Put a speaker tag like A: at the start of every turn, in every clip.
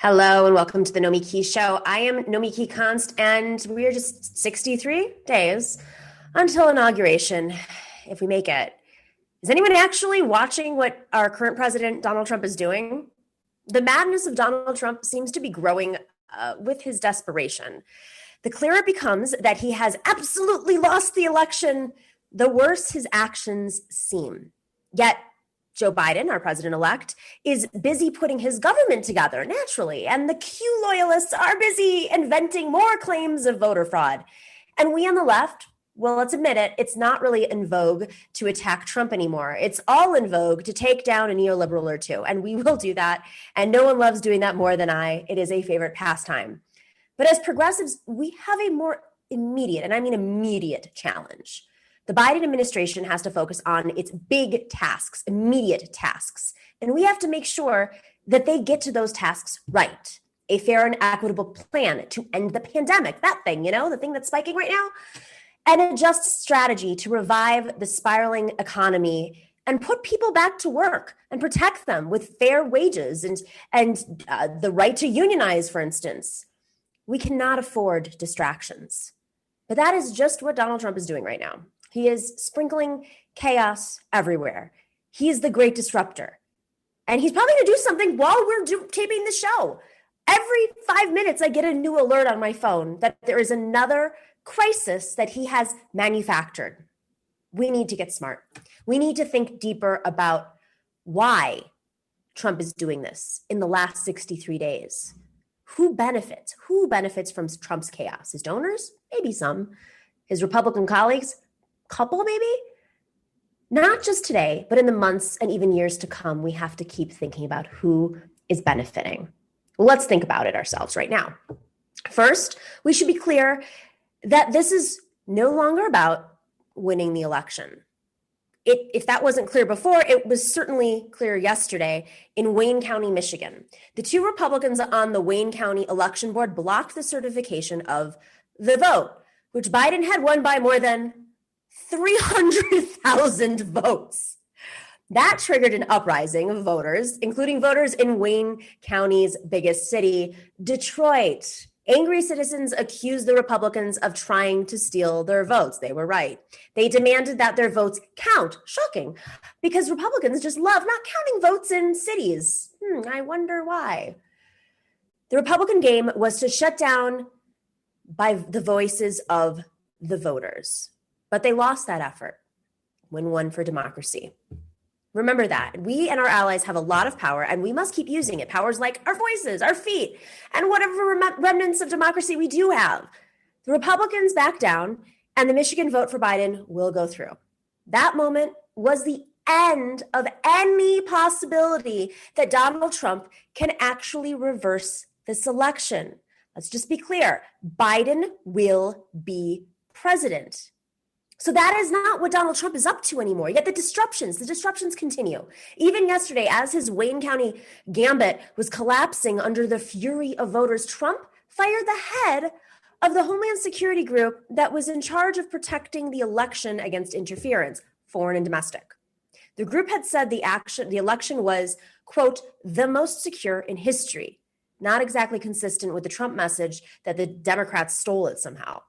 A: Hello and welcome to the Nomiki Show. I am Nomiki Konst, and we are just 63 days until inauguration, if we make it. Is anyone actually watching what our current president, Donald Trump, is doing? The madness of Donald Trump seems to be growing with his desperation. The clearer it becomes that he has absolutely lost the election, the worse his actions seem. Yet, Joe Biden, our president-elect, is busy putting his government together, naturally, and the Q loyalists are busy inventing more claims of voter fraud. And we on the left, well, let's admit it, it's not really in vogue to attack Trump anymore. It's all in vogue to take down a neoliberal or two, and we will do that, and no one loves doing that more than I. It is a favorite pastime. But as progressives, we have a more immediate, and I mean immediate, challenge. The Biden administration has to focus on its big tasks, immediate tasks, and we have to make sure that they get to those tasks right. A fair and equitable plan to end the pandemic, that thing, the thing that's spiking right now, and a just strategy to revive the spiraling economy and put people back to work and protect them with fair wages and the right to unionize, for instance. We cannot afford distractions. But that is just what Donald Trump is doing right now. He is sprinkling chaos everywhere. He is the great disruptor. And he's probably going to do something while we're taping the show. Every 5 minutes, I get a new alert on my phone that there is another crisis that he has manufactured. We need to get smart. We need to think deeper about why Trump is doing this in the last 63 days. Who benefits? Who benefits from Trump's chaos? His donors? Maybe some. His Republican colleagues? Couple, maybe? Not just today, but in the months and even years to come, we have to keep thinking about who is benefiting. Well, let's think about it ourselves right now. First, we should be clear that this is no longer about winning the election. If that wasn't clear before, it was certainly clear yesterday in Wayne County, Michigan. The two Republicans on the Wayne County Election Board blocked the certification of the vote, which Biden had won by more than 300,000 votes. That triggered an uprising of voters, including voters in Wayne County's biggest city, Detroit. Angry citizens accused the Republicans of trying to steal their votes. They were right. They demanded that their votes count. Shocking, because Republicans just love not counting votes in cities. I wonder why. The Republican game was to shut down by the voices of the voters. But they lost that effort when won for democracy. Remember that. We and our allies have a lot of power, and we must keep using it. Powers like our voices, our feet, and whatever remnants of democracy we do have. The Republicans back down, and the Michigan vote for Biden will go through. That moment was the end of any possibility that Donald Trump can actually reverse this election. Let's just be clear. Biden will be president. So that is not what Donald Trump is up to anymore. Yet the disruptions continue. Even yesterday, as his Wayne County gambit was collapsing under the fury of voters, Trump fired the head of the Homeland Security group that was in charge of protecting the election against interference, foreign and domestic. The group had said the election was, quote, the most secure in history, not exactly consistent with the Trump message that the Democrats stole it somehow.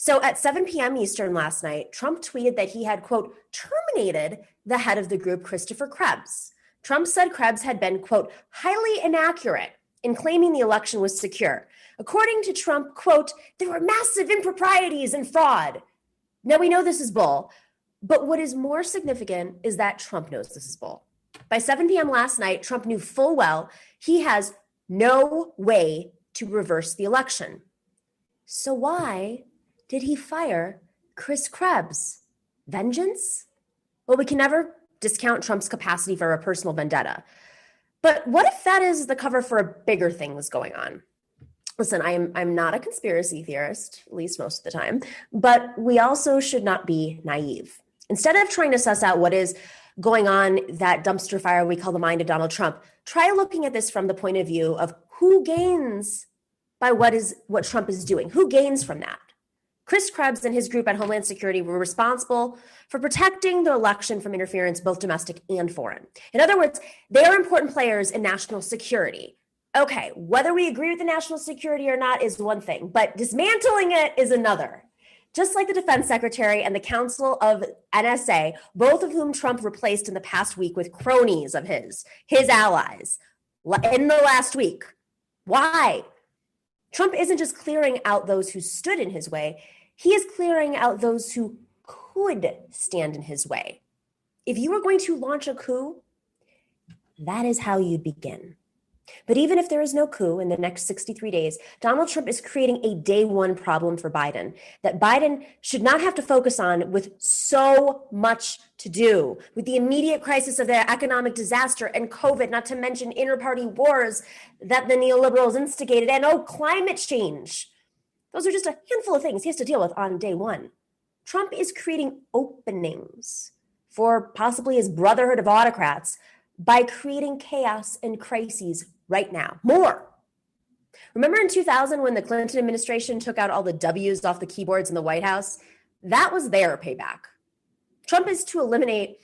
A: So at 7 p.m. Eastern last night, Trump tweeted that he had, quote, terminated the head of the group, Christopher Krebs. Trump said Krebs had been, quote, highly inaccurate in claiming the election was secure. According to Trump, quote, there were massive improprieties and fraud. Now we know this is bull, but what is more significant is that Trump knows this is bull. By 7 p.m. last night, Trump knew full well he has no way to reverse the election. So why did he fire Chris Krebs? Vengeance? Well, we can never discount Trump's capacity for a personal vendetta. But what if that is the cover for a bigger thing that's going on? Listen, I'm not a conspiracy theorist, at least most of the time, but we also should not be naive. Instead of trying to suss out what is going on, that dumpster fire we call the mind of Donald Trump, try looking at this from the point of view of who gains by what Trump is doing. Who gains from that? Chris Krebs and his group at Homeland Security were responsible for protecting the election from interference, both domestic and foreign. In other words, they are important players in national security. Okay, whether we agree with the national security or not is one thing, but dismantling it is another. Just like the defense secretary and the council of NSA, both of whom Trump replaced in the past week with cronies of his allies, in the last week. Why? Trump isn't just clearing out those who stood in his way, he is clearing out those who could stand in his way. If you were going to launch a coup, that is how you'd begin. But even if there is no coup in the next 63 days, Donald Trump is creating a day one problem for Biden that Biden should not have to focus on with so much to do, with the immediate crisis of the economic disaster and COVID, not to mention inter-party wars that the neoliberals instigated, and climate change. Those are just a handful of things he has to deal with on day one. Trump is creating openings for possibly his brotherhood of autocrats by creating chaos and crises right now. More. Remember in 2000 when the Clinton administration took out all the W's off the keyboards in the White House? That was their payback. Trump is to eliminate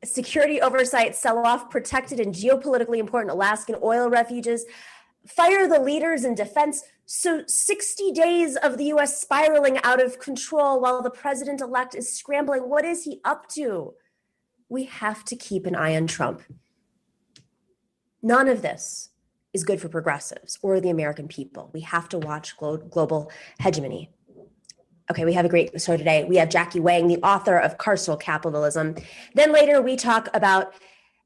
A: security oversight, sell off protected and geopolitically important Alaskan oil refuges, fire the leaders in defense. So 60 days of the US spiraling out of control while the president-elect is scrambling. What is he up to? We have to keep an eye on Trump. None of this is good for progressives or the American people. We have to watch global hegemony. Okay, we have a great show today. We have Jackie Wang, the author of Carceral Capitalism. Then later we talk about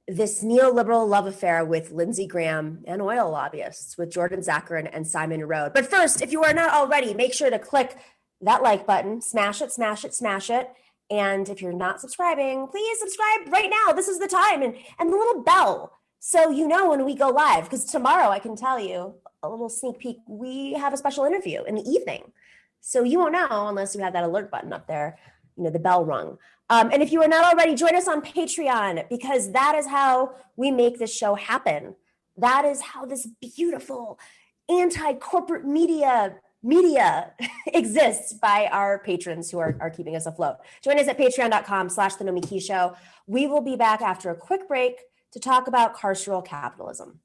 A: this neoliberal love affair with Lindsey Graham and oil lobbyists with Jordan Zakarin and Simon Narode. But first, if you are not already, make sure to click that like button, smash it, smash it, smash it. And if you're not subscribing, please subscribe right now. This is the time. And the little bell, so you know when we go live. Because tomorrow, I can tell you, a little sneak peek, we have a special interview in the evening. So you won't know unless you have that alert button up there, the bell rung. And if you are not already, join us on Patreon, because that is how we make this show happen. That is how this beautiful anti-corporate media exists by our patrons who are keeping us afloat. Join us at patreon.com/The Nomiki Show. We will be back after a quick break to talk about carceral capitalism.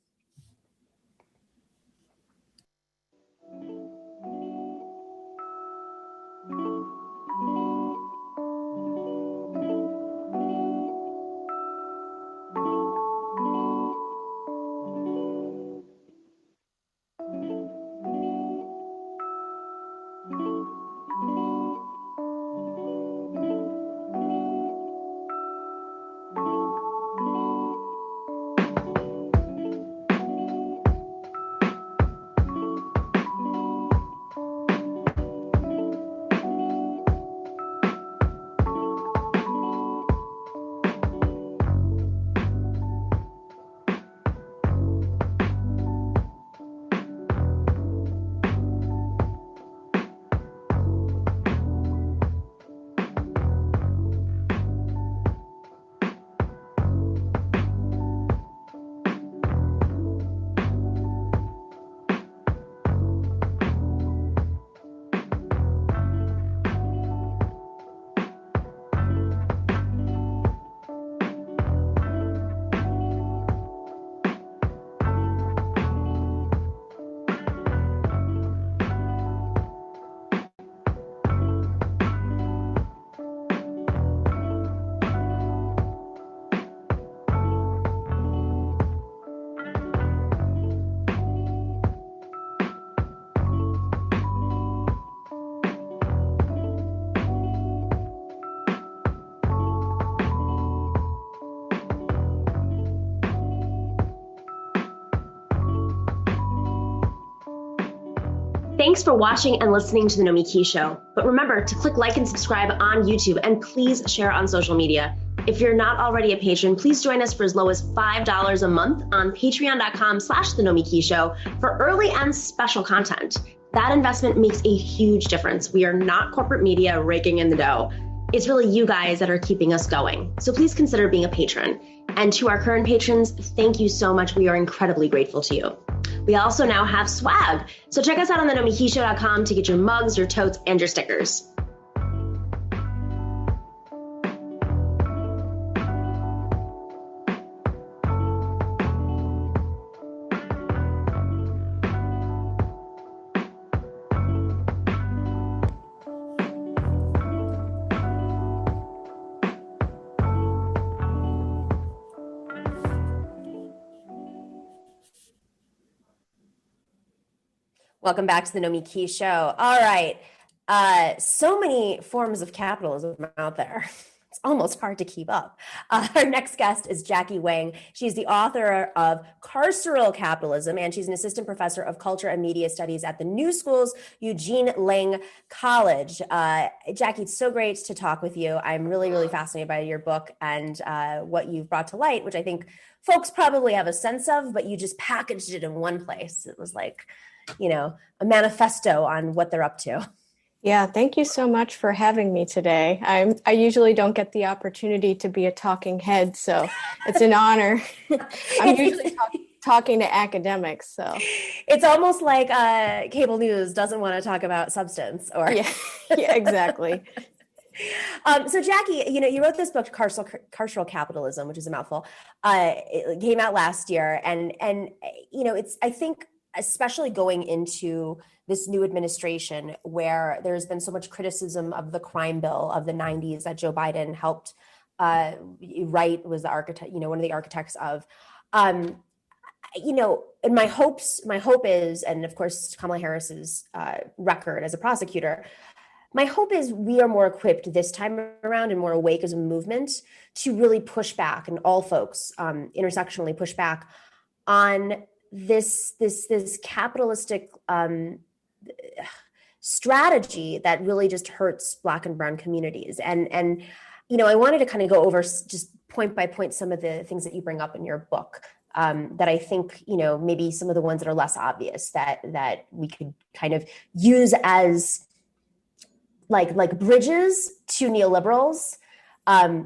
A: Thanks for watching and listening to The Nomiki Show. But remember to click like and subscribe on YouTube, and please share on social media. If you're not already a patron, please join us for as low as $5 a month on patreon.com/The Nomiki Show for early and special content. That investment makes a huge difference. We are not corporate media raking in the dough. It's really you guys that are keeping us going. So please consider being a patron. And to our current patrons, thank you so much. We are incredibly grateful to you. We also now have swag. So check us out on thenomikishow.com to get your mugs, your totes, and your stickers. Welcome back to the Nomiki show. All right. So many forms of capitalism out there. It's almost hard to keep up. Our next guest is Jackie Wang. She's the author of Carceral Capitalism, and she's an assistant professor of culture and media studies at the New School's Eugene Lang College. Jackie, it's so great to talk with you. I'm really, really fascinated by your book and what you've brought to light, which I think folks probably have a sense of, but you just packaged it in one place. It was like, a manifesto on what they're up to.
B: Yeah, thank you so much for having me today. I usually don't get the opportunity to be a talking head, so it's an honor. I'm usually talking to academics, so
A: it's almost like cable news doesn't want to talk about substance, or
B: yeah, exactly.
A: So Jackie, you wrote this book, Carceral Capitalism, which is a mouthful. It came out last year, and it's, I think, especially going into this new administration where there's been so much criticism of the crime bill of the 90s that Joe Biden helped write, was the architect, one of the architects of. And my hope is, and of course Kamala Harris's record as a prosecutor, my hope is we are more equipped this time around and more awake as a movement to really push back, and all folks intersectionally push back on this capitalistic strategy that really just hurts Black and brown communities. And I wanted to kind of go over just point by point some of the things that you bring up in your book that I think, maybe some of the ones that are less obvious that we could kind of use as like bridges to neoliberals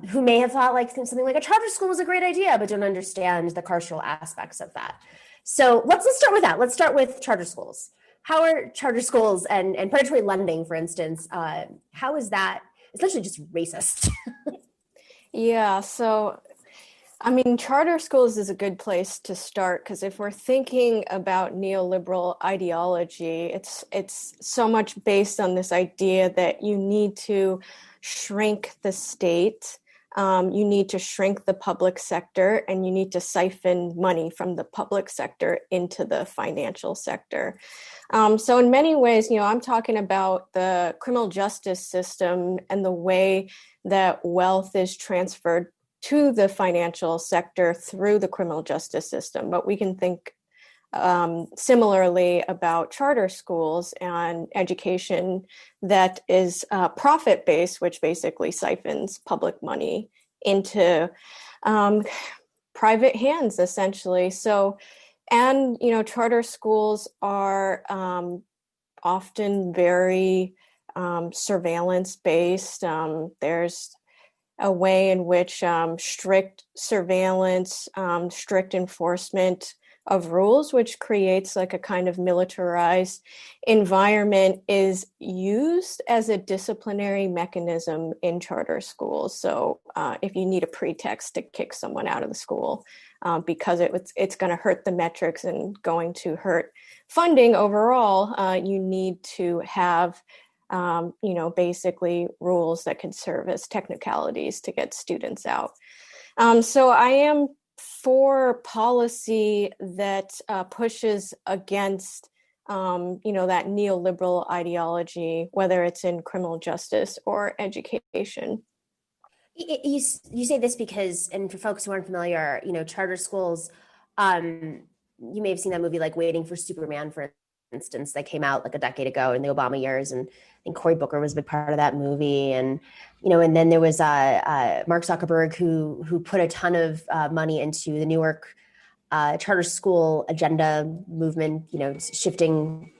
A: who may have thought like something like a charter school was a great idea, but don't understand the carceral aspects of that. So let's start with that. Let's start with charter schools. How are charter schools and predatory lending, for instance, how is that essentially just racist?
B: Yeah, so charter schools is a good place to start, because if we're thinking about neoliberal ideology, it's so much based on this idea that you need to shrink the state, you need to shrink the public sector, and you need to siphon money from the public sector into the financial sector. So in many ways, I'm talking about the criminal justice system and the way that wealth is transferred to the financial sector through the criminal justice system. But we can think similarly about charter schools and education that is profit-based, which basically siphons public money into private hands, essentially. So, and, charter schools are often very surveillance-based. There's a way in which strict surveillance, strict enforcement of rules, which creates like a kind of militarized environment, is used as a disciplinary mechanism in charter schools. So if you need a pretext to kick someone out of the school because it's going to hurt the metrics and going to hurt funding overall, you need to have basically rules that can serve as technicalities to get students out. So I am for policy that pushes against, that neoliberal ideology, whether it's in criminal justice or education.
A: You say this because, and for folks who aren't familiar, charter schools, you may have seen that movie like Waiting for Superman, for instance, that came out like a decade ago in the Obama years, and I think Cory Booker was a big part of that movie. And and then there was Mark Zuckerberg who put a ton of money into the Newark charter school agenda movement, shifting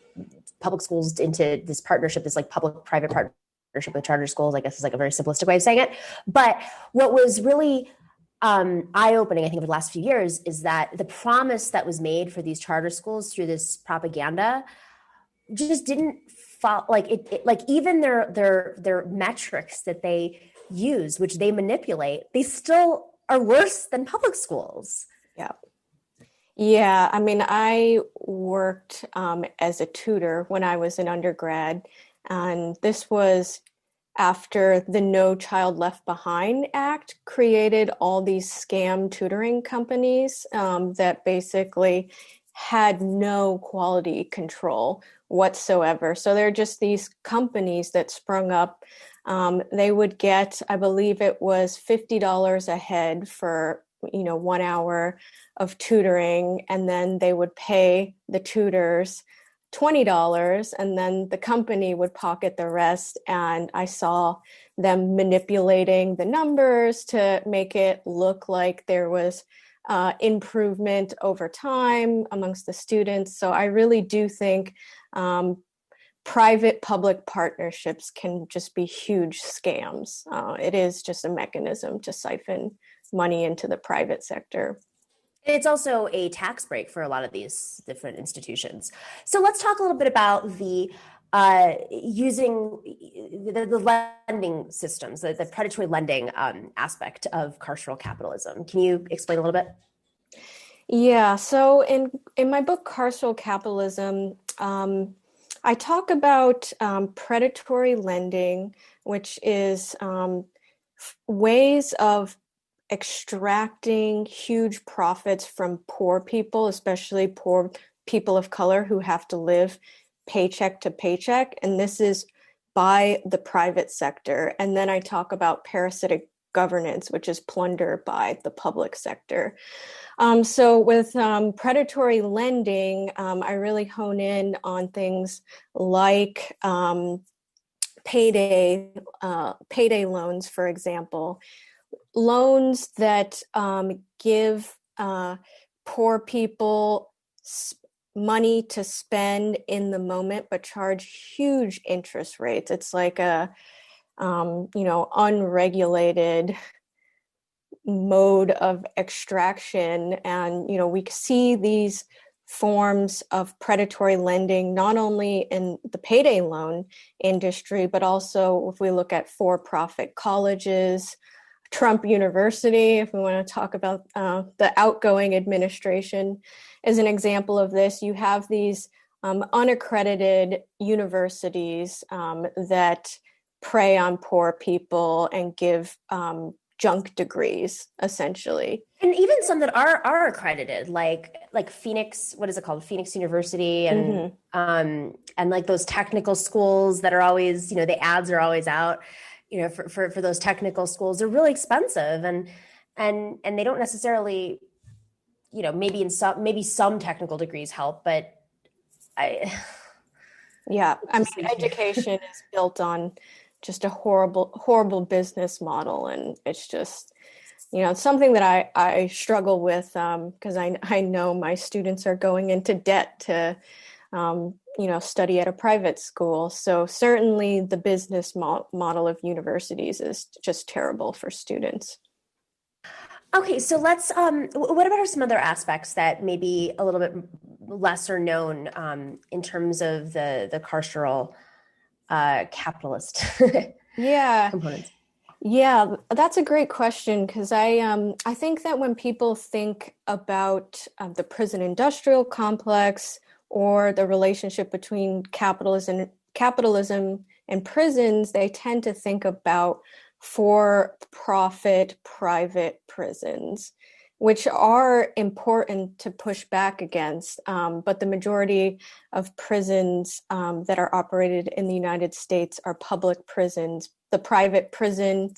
A: public schools into this partnership, this like public-private partnership with charter schools. I guess is like a very simplistic way of saying it. But what was really eye-opening, I think, over the last few years is that the promise that was made for these charter schools through this propaganda just didn't fall. Like even their metrics that they use, which they manipulate, they still are worse than public schools.
B: Yeah. I worked as a tutor when I was an undergrad, and this was after the No Child Left Behind Act created all these scam tutoring companies that basically had no quality control whatsoever. So they're just these companies that sprung up. They would get, I believe it was $50 a head for 1 hour of tutoring, and then they would pay the tutors $20, and then the company would pocket the rest. And I saw them manipulating the numbers to make it look like there was improvement over time amongst the students. So I really do think private-public partnerships can just be huge scams. It is just a mechanism to siphon money into the private sector.
A: It's also a tax break for a lot of these different institutions. So let's talk a little bit about the using the lending systems, the predatory lending aspect of carceral capitalism. Can you explain a little bit?
B: Yeah, so in my book, Carceral Capitalism, I talk about predatory lending, which is ways of extracting huge profits from poor people, especially poor people of color who have to live paycheck to paycheck. And this is by the private sector. And then I talk about parasitic governance, which is plunder by the public sector. So with predatory lending, I really hone in on things like payday loans, for example, loans that give poor people money to spend in the moment, but charge huge interest rates. It's like a unregulated mode of extraction. And, we see these forms of predatory lending, not only in the payday loan industry, but also if we look at for-profit colleges, Trump University, if we want to talk about the outgoing administration, is an example of this. You have these unaccredited universities that prey on poor people and give junk degrees, essentially.
A: And even some that are accredited, like Phoenix, what is it called? Phoenix University, and and like those technical schools that are always, the ads are always out, for those technical schools. They're really expensive, and they don't necessarily, maybe some technical degrees help, but
B: education is built on just a horrible business model, and it's just it's something that I struggle with because I know my students are going into debt to study at a private school. So certainly the business model of universities is just terrible for students.
A: Okay, so let's what about some other aspects that may be a little bit lesser known in terms of the carceral capitalist components?
B: Yeah, that's a great question, because I think that when people think about the prison industrial complex or the relationship between capitalism and prisons, they tend to think about for-profit private prisons, which are important to push back against. But the majority of prisons that are operated in the United States are public prisons. The private prison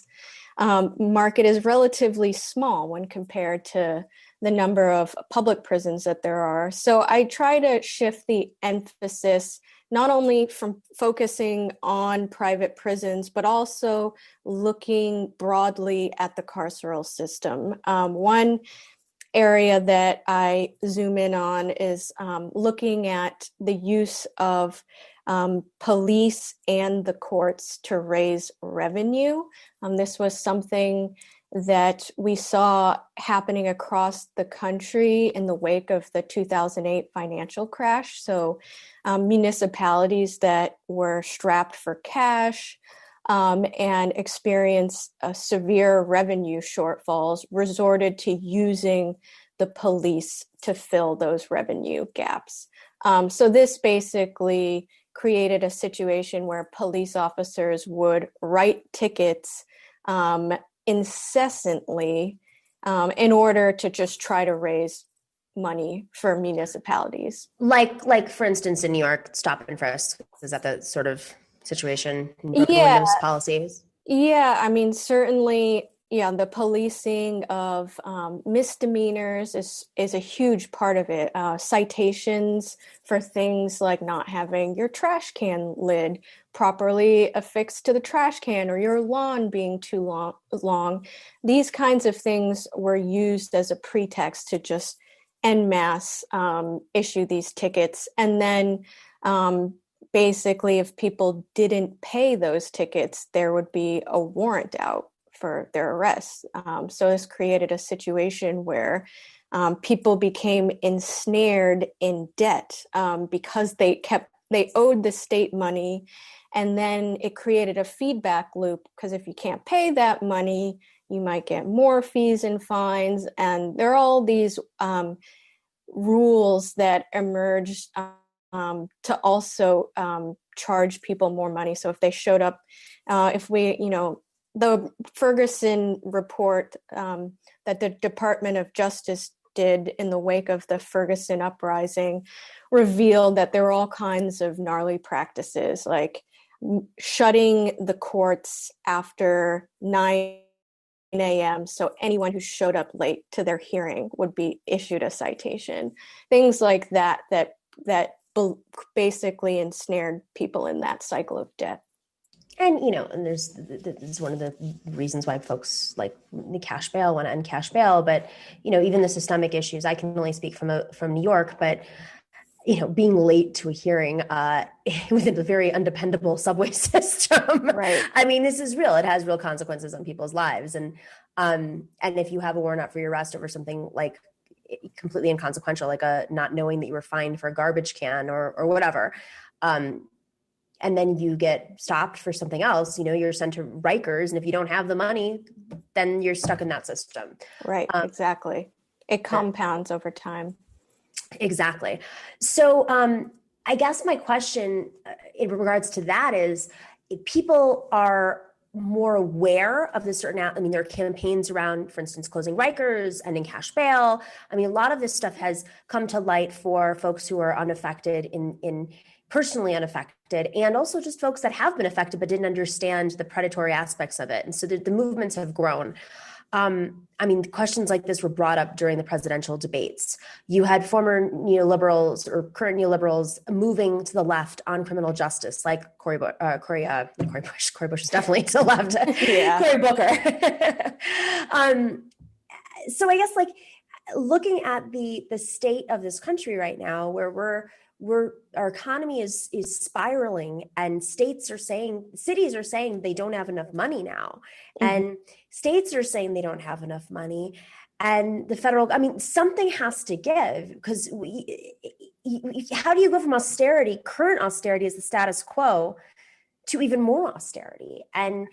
B: market is relatively small when compared to the number of public prisons that there are. So I try to shift the emphasis not only from focusing on private prisons, but also looking broadly at the carceral system. One area that I zoom in on is looking at the use of police and the courts to raise revenue. This was something that we saw happening across the country in the wake of the 2008 financial crash. So municipalities that were strapped for cash and experienced severe revenue shortfalls resorted to using the police to fill those revenue gaps. So this basically created a situation where police officers would write tickets incessantly in order to just try to raise
A: money
B: for municipalities.
A: Like for instance, in New York, stop and frisk. Is that the sort of situation in broken
B: Yeah,
A: windows policies?
B: yeah. I mean, certainly, yeah. The policing of misdemeanors is a huge part of it. Citations for things like not having your trash can lid properly affixed to the trash can, or your lawn being too long. These kinds of things were used as a pretext to just en masse issue these tickets, and then basically, if people didn't pay those tickets, there would be a warrant out for their arrests. So this created a situation where people became ensnared in debt because they owed the state money, and then it created a feedback loop, because if you can't pay that money, you might get more fees and fines, and there are all these rules that emerged to also charge people more money. So if they showed up, if we, the Ferguson report that the Department of Justice did in the wake of the Ferguson uprising revealed that there were all kinds of gnarly practices, like shutting the courts after 9 a.m. So anyone who showed up late to their hearing would be issued a citation. Things like that basically ensnared people in that cycle of debt.
A: And, and this is one of the reasons why folks like the cash bail want to end cash bail. But, even the systemic issues, I can only speak from New York, but, being late to a hearing within a very undependable subway system.
B: Right.
A: I mean, this is real. It has real consequences on people's lives. And if you have a warrant out for your arrest over something like completely inconsequential, like not knowing that you were fined for a garbage can or whatever, and then you get stopped for something else, you're sent to Rikers. And if you don't have the money, then you're stuck in that system.
B: Right, exactly. It compounds over time.
A: Exactly. So I guess my question in regards to that is, if people are more aware of this certain, there are campaigns around, for instance, closing Rikers, ending cash bail. A lot of this stuff has come to light for folks who are unaffected in personally unaffected, and also just folks that have been affected but didn't understand the predatory aspects of it. And so the movements have grown. Questions like this were brought up during the presidential debates. You had former neoliberals or current neoliberals moving to the left on criminal justice, like Cory Bush is definitely to the left.
B: Yeah.
A: Cory Booker. So I guess looking at the state of this country right now, where our economy is spiraling, and cities are saying they don't have enough money now, and states are saying they don't have enough money, and the federal, something has to give, because how do you go from current austerity is the status quo, to even more austerity? And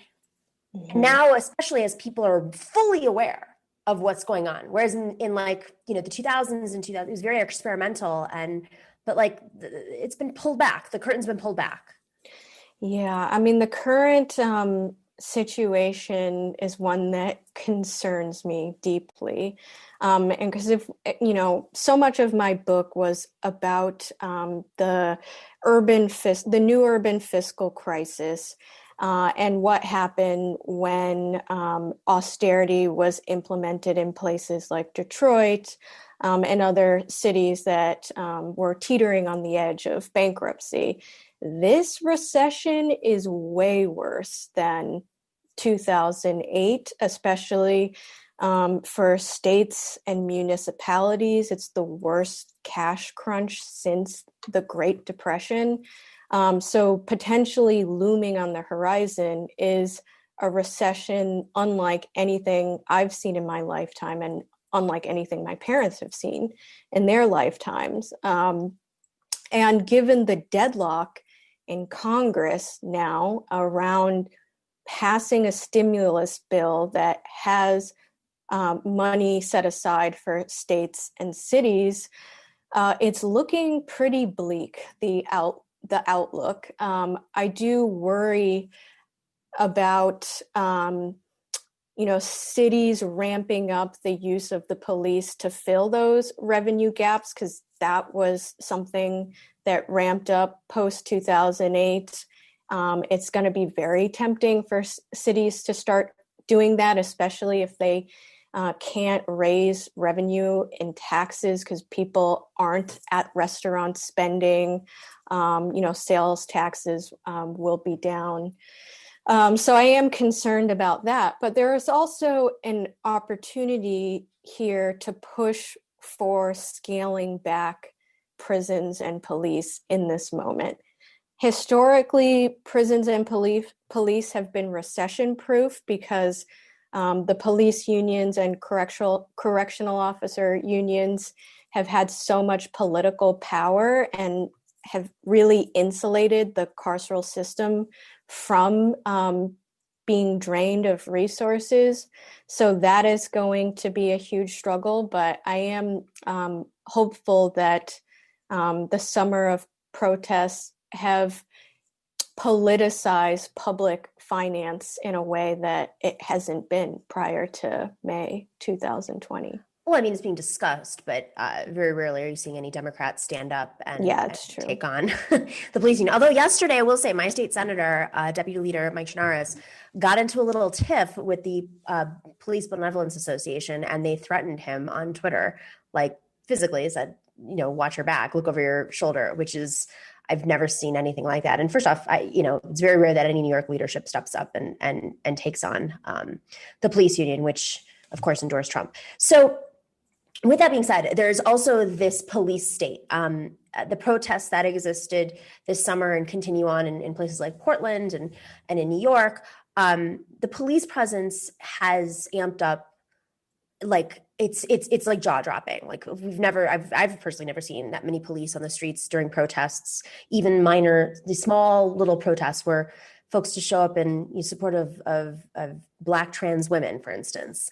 A: now, especially as people are fully aware of what's going on, whereas in the 2000s and 2000, it was very experimental, but it's been pulled back. The curtain's been pulled back.
B: Yeah, the current situation is one that concerns me deeply. And because so much of my book was about the new urban fiscal crisis, and what happened when austerity was implemented in places like Detroit, and other cities that were teetering on the edge of bankruptcy. This recession is way worse than 2008, especially for states and municipalities. It's the worst cash crunch since the Great Depression. So potentially looming on the horizon is a recession unlike anything I've seen in my lifetime, and unlike anything my parents have seen in their lifetimes. And given the deadlock in Congress now around passing a stimulus bill that has money set aside for states and cities, it's looking pretty bleak, the outlook. I do worry about cities ramping up the use of the police to fill those revenue gaps, because that was something that ramped up post 2008. It's going to be very tempting for cities to start doing that, especially if they can't raise revenue in taxes because people aren't at restaurants spending. Sales taxes will be down. So I am concerned about that. But there is also an opportunity here to push for scaling back prisons and police in this moment. Historically, prisons and police have been recession-proof because the police unions and correctional officer unions have had so much political power and have really insulated the carceral system from being drained of resources. So that is going to be a huge struggle, but I am hopeful that the summer of protests have politicized public finance in a way that it hasn't been prior to May 2020.
A: Well, I mean, it's being discussed, but very rarely are you seeing any Democrats stand up and take on the police union. Although yesterday, I will say, my state senator, Deputy Leader Mike Chinares, got into a little tiff with the Police Benevolence Association, and they threatened him on Twitter, like physically said, watch your back, look over your shoulder, which is, I've never seen anything like that. And first off, it's very rare that any New York leadership steps up and takes on the police union, which of course endorsed Trump. So with that being said, there's also this police state. The protests that existed this summer and continue on in places like Portland and in New York, the police presence has amped up. Like it's like jaw dropping. Like I've personally never seen that many police on the streets during protests, even the small little protests where folks just show up in support of Black trans women, for instance.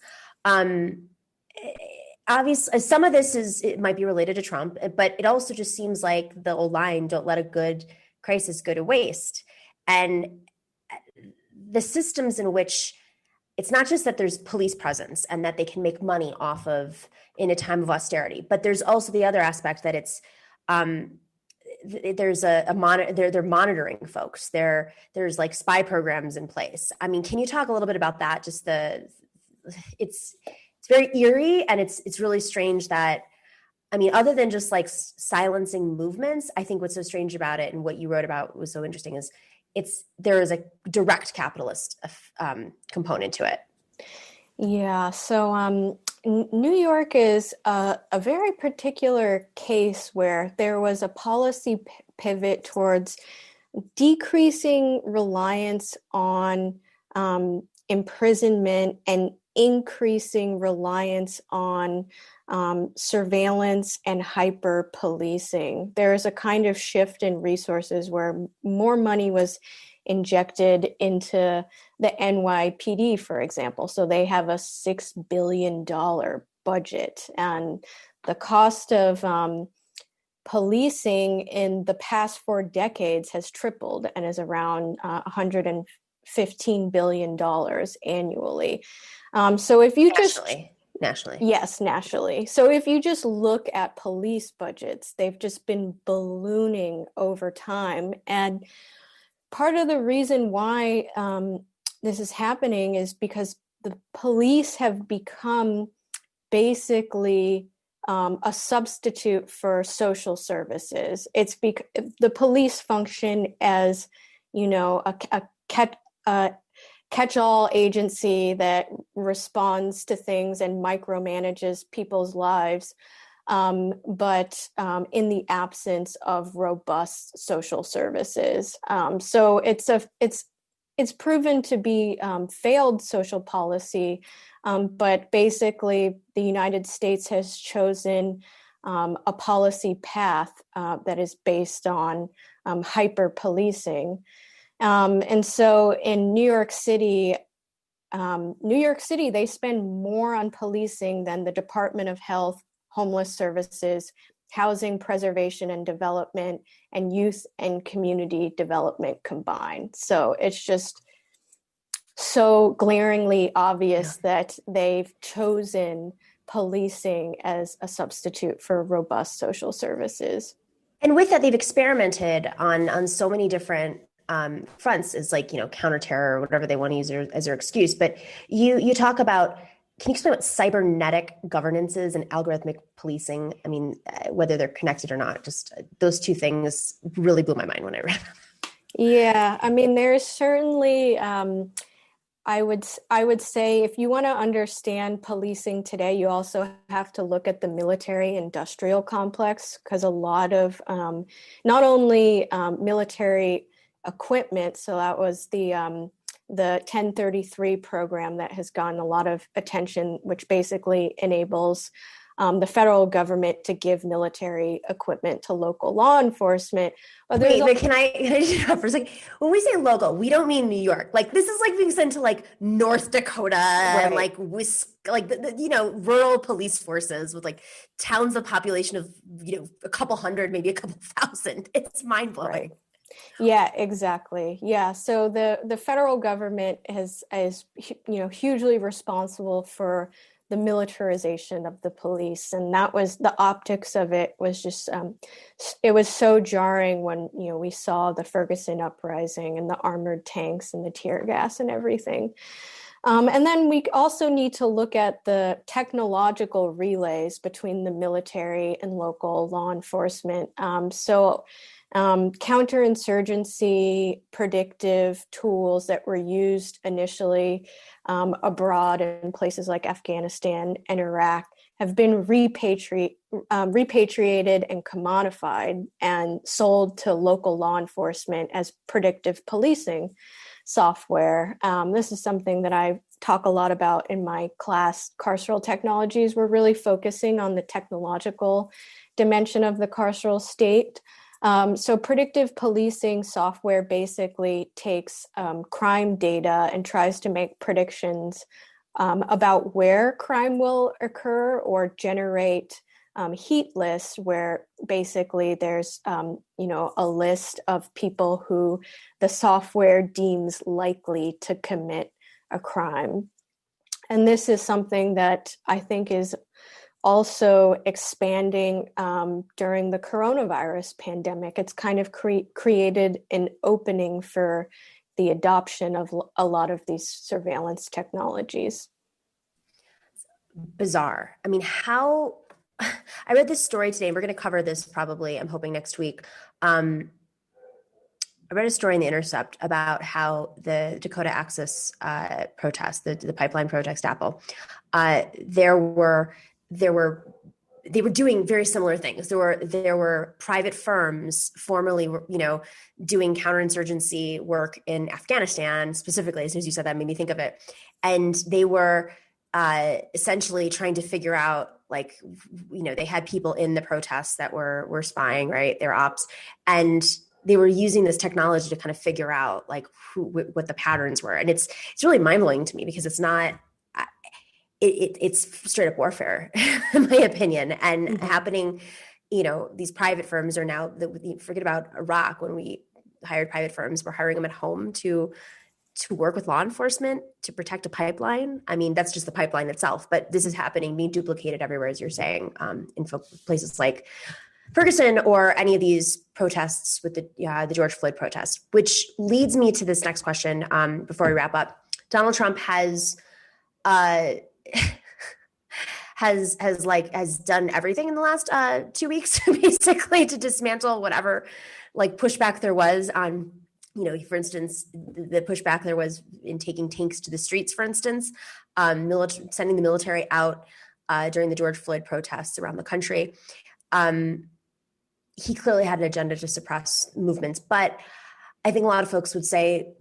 A: Obviously, some of this it might be related to Trump, but it also just seems like the old line, don't let a good crisis go to waste. And the systems in which it's not just that there's police presence and that they can make money off of in a time of austerity, but there's also the other aspect that it's there's they're monitoring folks. There's like spy programs in place. I mean, can you talk a little bit about that? Just it's very eerie, and it's really strange that, I mean, other than just like silencing movements, I think what's so strange about it and what you wrote about was so interesting is there is a direct capitalist component to it.
B: Yeah. So New York is a very particular case where there was a policy pivot towards decreasing reliance on imprisonment and increasing reliance on surveillance and hyper policing. There is a kind of shift in resources where more money was injected into the NYPD, for example. So they have a $6 billion budget, and the cost of policing in the past 4 decades has tripled and is around $115 billion annually. So if you
A: nationally.
B: Yes, nationally. So if you just look at police budgets, they've just been ballooning over time. And part of the reason why this is happening is because the police have become basically a substitute for social services. It's the police function as, a catch-all agency that responds to things and micromanages people's lives, but in the absence of robust social services. So it's proven to be failed social policy, but basically the United States has chosen a policy path that is based on hyper-policing. And so in New York City, they spend more on policing than the Department of Health, Homeless Services, Housing Preservation and Development, and Youth and Community Development combined. So it's just so glaringly
A: Yeah.
B: obvious that they've chosen policing as a substitute for robust social services.
A: And with that, they've experimented on so many different fronts, as like, counterterror or whatever they want to use as their excuse. But you talk about, can you explain what cybernetic governance is and algorithmic policing? I mean, whether they're connected or not, just those two things really blew my mind when I read them.
B: Yeah, I mean, there's certainly I would say if you want to understand policing today, you also have to look at the military industrial complex because a lot of not only military equipment, so that was the 1033 program that has gotten a lot of attention, which basically enables the federal government to give military equipment to local law enforcement. But there's
A: Wait, can I just interrupt for a second? When we say local, we don't mean New York. Like this is like being sent to like North Dakota and
B: right.
A: like like rural police forces with like towns of population of a couple hundred, maybe a couple thousand. It's mind
B: Right.
A: blowing.
B: Yeah, exactly. Yeah. So the federal government is hugely responsible for the militarization of the police, and that was the optics of it was just it was so jarring when we saw the Ferguson uprising and the armored tanks and the tear gas and everything. And then we also need to look at the technological relays between the military and local law enforcement. Counterinsurgency predictive tools that were used initially abroad in places like Afghanistan and Iraq have been repatriated and commodified and sold to local law enforcement as predictive policing software. This is something that I talk a lot about in my class, Carceral Technologies. We're really focusing on the technological dimension of the carceral state. So predictive policing software basically takes crime data and tries to make predictions about where crime will occur or generate heat lists where basically there's a list of people who the software deems likely to commit a crime. And this is something that I think is also expanding during the coronavirus pandemic. It's kind of created an opening for the adoption of a lot of these surveillance technologies.
A: Bizarre. I mean, how I read this story today, and we're going to cover this probably, I'm hoping, next week. I read a story in The Intercept about how the Dakota Access protest, the pipeline protest, Apple, there were they were doing very similar things. There were private firms formerly, doing counterinsurgency work in Afghanistan specifically. As soon as you said that, made me think of it, and they were essentially trying to figure out, like, they had people in the protests that were spying, right? Their ops, and they were using this technology to kind of figure out like what the patterns were, and it's really mind blowing to me because it's not. It's straight up warfare, in my opinion, and
B: Mm-hmm.
A: happening. These private firms are now. Forget about Iraq when we hired private firms. We're hiring them at home to work with law enforcement to protect a pipeline. I mean, that's just the pipeline itself, but this is happening, being duplicated everywhere, as you're saying, in places like Ferguson or any of these protests with the George Floyd protest, which leads me to this next question. Before we wrap up, Donald Trump has done everything in the last 2 weeks basically to dismantle whatever like pushback there was on, for instance, the pushback there was in taking tanks to the streets, for instance, sending the military out during the George Floyd protests around the country. He clearly had an agenda to suppress movements, but I think a lot of folks would say,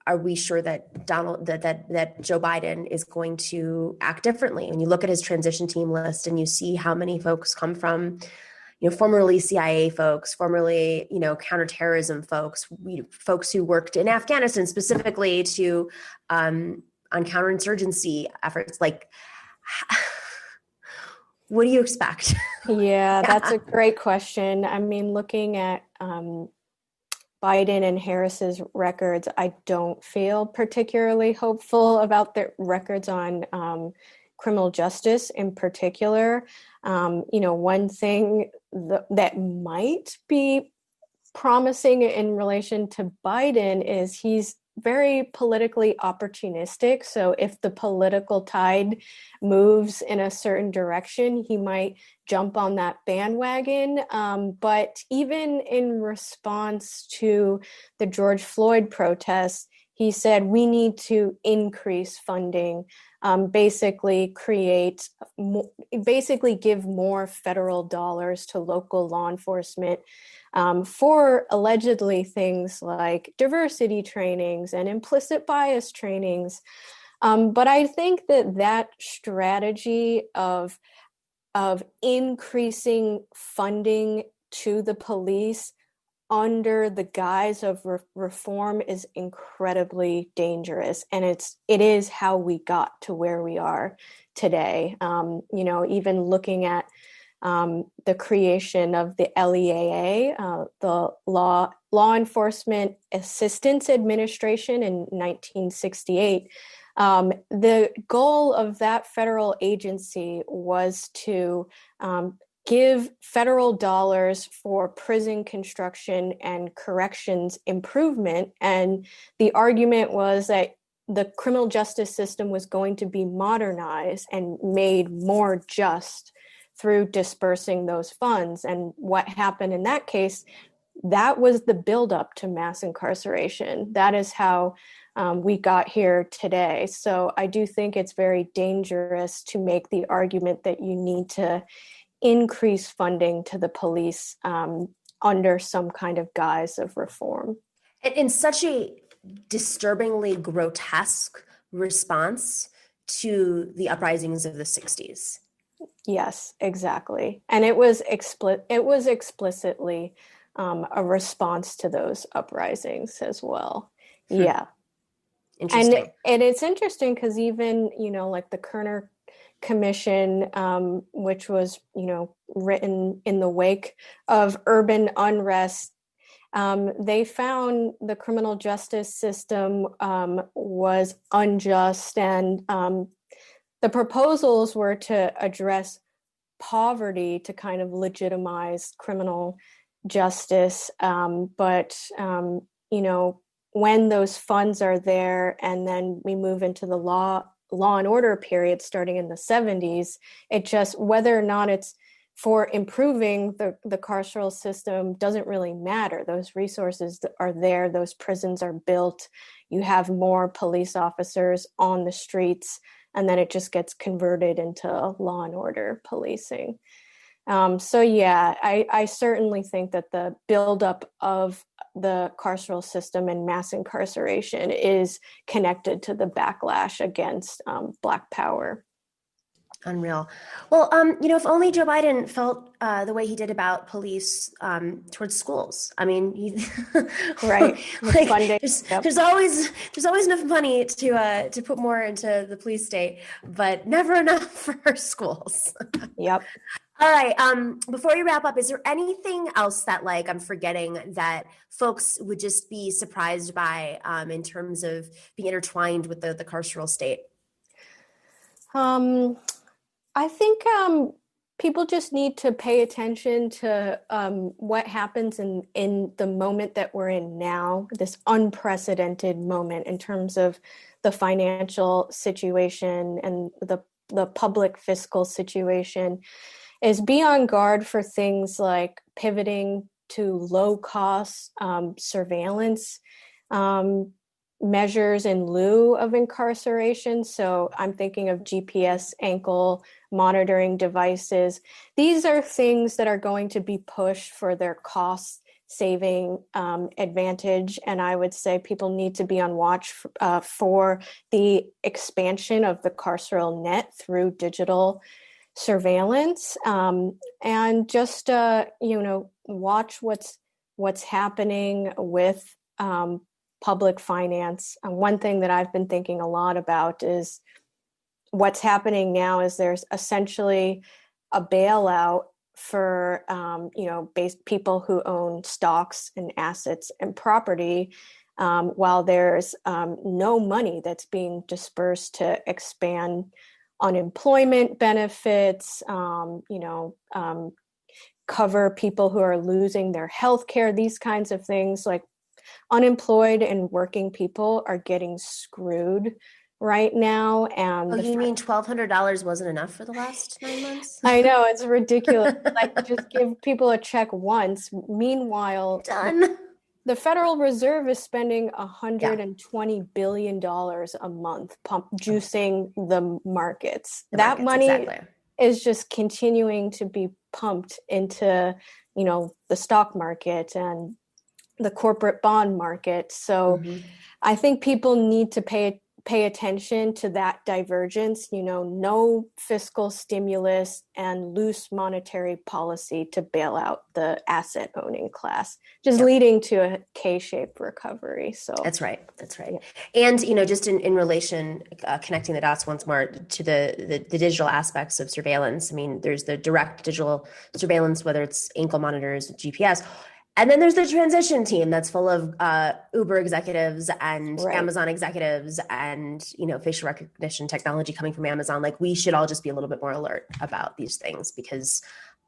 A: are we sure that that Joe Biden is going to act differently? When you look at his transition team list and you see how many folks come from, formerly CIA folks, formerly, counterterrorism folks, folks who worked in Afghanistan specifically to on counterinsurgency efforts, like, what do you expect?
B: Yeah, that's
A: Yeah.
B: a great question. I mean, looking at Biden and Harris's records, I don't feel particularly hopeful about their records on criminal justice in particular. One thing that might be promising in relation to Biden is he's very politically opportunistic. So if the political tide moves in a certain direction, he might jump on that bandwagon. But even in response to the George Floyd protests, he said we need to increase funding, basically give more federal dollars to local law enforcement for allegedly things like diversity trainings and implicit bias trainings. But I think that strategy of increasing funding to the police under the guise of reform is incredibly dangerous, and it is how we got to where we are today. Even looking at the creation of the LEAA, the Law Enforcement Assistance Administration in 1968. The goal of that federal agency was to give federal dollars for prison construction and corrections improvement. And the argument was that the criminal justice system was going to be modernized and made more just through dispersing those funds. And what happened in that case, that was the buildup to mass incarceration. That is how we got here today. So I do think it's very dangerous to make the argument that you need to increase funding to the police under some kind of guise of reform.
A: In such a disturbingly grotesque response to the uprisings of the 60s.
B: Yes, exactly. And it was explicitly a response to those uprisings as well. Yeah.
A: Interesting.
B: And it's interesting because even, like the Kerner Commission, which was, written in the wake of urban unrest, they found the criminal justice system was unjust, and the proposals were to address poverty to kind of legitimize criminal justice. But when those funds are there and then we move into the law and order period starting in the 70s, it just, whether or not it's for improving the carceral system doesn't really matter. Those resources are there. Those prisons are built. You have more police officers on the streets, and then it just gets converted into law and order policing. So yeah, I certainly think that the buildup of the carceral system and mass incarceration is connected to the backlash against Black power.
A: Unreal. Well, if only Joe Biden felt the way he did about police towards schools. I mean,
B: right?
A: Like,
B: funding.
A: There's always enough money to put more into the police state, but never enough for schools.
B: Yep.
A: All right. Before we wrap up, is there anything else that I'm forgetting that folks would just be surprised by in terms of being intertwined with the carceral state?
B: I think people just need to pay attention to what happens in the moment that we're in now, this unprecedented moment in terms of the financial situation and the public fiscal situation, is be on guard for things like pivoting to low-cost surveillance measures in lieu of incarceration. So I'm thinking of GPS ankle monitoring devices. These are things that are going to be pushed for their cost saving advantage. And I would say people need to be on watch for the expansion of the carceral net through digital surveillance, and just watch what's happening with public finance. One thing that I've been thinking a lot about is what's happening now is there's essentially a bailout for people who own stocks and assets and property, while there's no money that's being dispersed to expand unemployment benefits, cover people who are losing their health care, these kinds of things. Like, unemployed and working people are getting screwed right now. And
A: you mean $1,200 wasn't enough for the last 9 months?
B: I know, it's ridiculous. Like, just give people a check once. Meanwhile,
A: Done.
B: The Federal Reserve is spending $120 billion a month juicing the markets. That money is just continuing to be pumped into, the stock market and the corporate bond market. So I think people need to pay attention to that divergence, no fiscal stimulus and loose monetary policy to bail out the asset owning class, just leading to a K-shaped recovery. So
A: That's right. Yeah. And, just in relation, connecting the dots once more to the digital aspects of surveillance. I mean, there's the direct digital surveillance, whether it's ankle monitors, GPS. And then there's the transition team that's full of Uber executives and Amazon executives and, facial recognition technology coming from Amazon. Like, we should all just be a little bit more alert about these things, because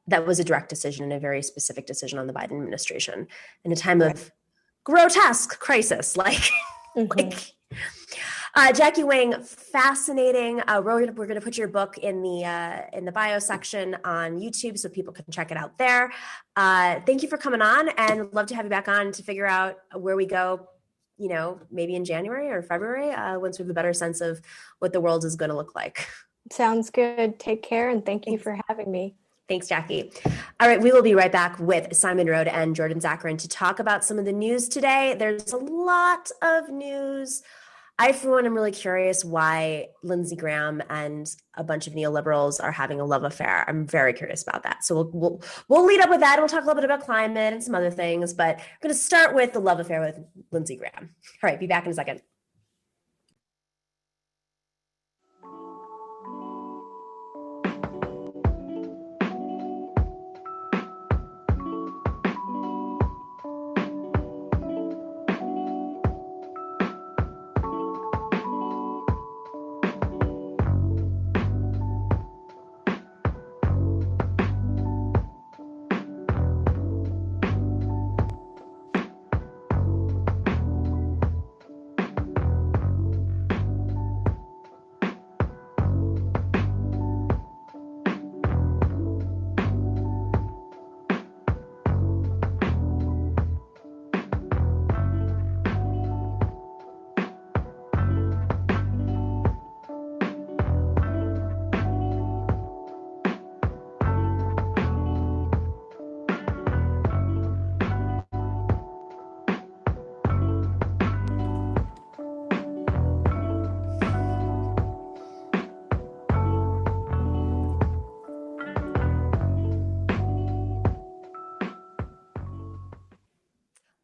A: that was a direct decision and a very specific decision on the Biden administration in a time of grotesque crisis. Jackie Wang, fascinating. We're going to put your book in the bio section on YouTube so people can check it out there. Thank you for coming on, and love to have you back on to figure out where we go, maybe in January or February, once we have a better sense of what the world is going to look like.
B: Sounds good. Take care, and thank you for having me.
A: Thanks, Jackie. All right, we will be right back with Simon Narode and Jordan Zakarin to talk about some of the news today. There's a lot of news. I, for one, am really curious why Lindsey Graham and a bunch of neoliberals are having a love affair. I'm very curious about that. So we'll lead up with that, and we'll talk a little bit about climate and some other things. But I'm going to start with the love affair with Lindsey Graham. All right, be back in a second.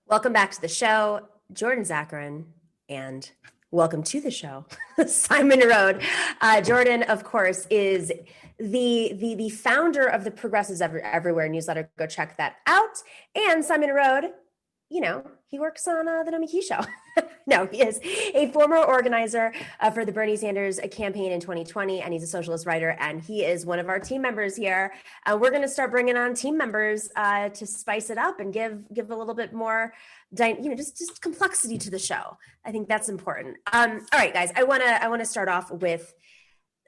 A: Welcome back to the show, Jordan Zakarin, and welcome to the show, Simon Narode. Jordan, of course, is the founder of the Progressives Everywhere newsletter. Go check that out. And Simon Narode, he works on the Nomiki show. No, he is a former organizer for the Bernie Sanders campaign in 2020, and he's a socialist writer, and he is one of our team members here. We're going to start bringing on team members to spice it up and give a little bit more, just complexity to the show. I think that's important. All right, guys, I want to start off with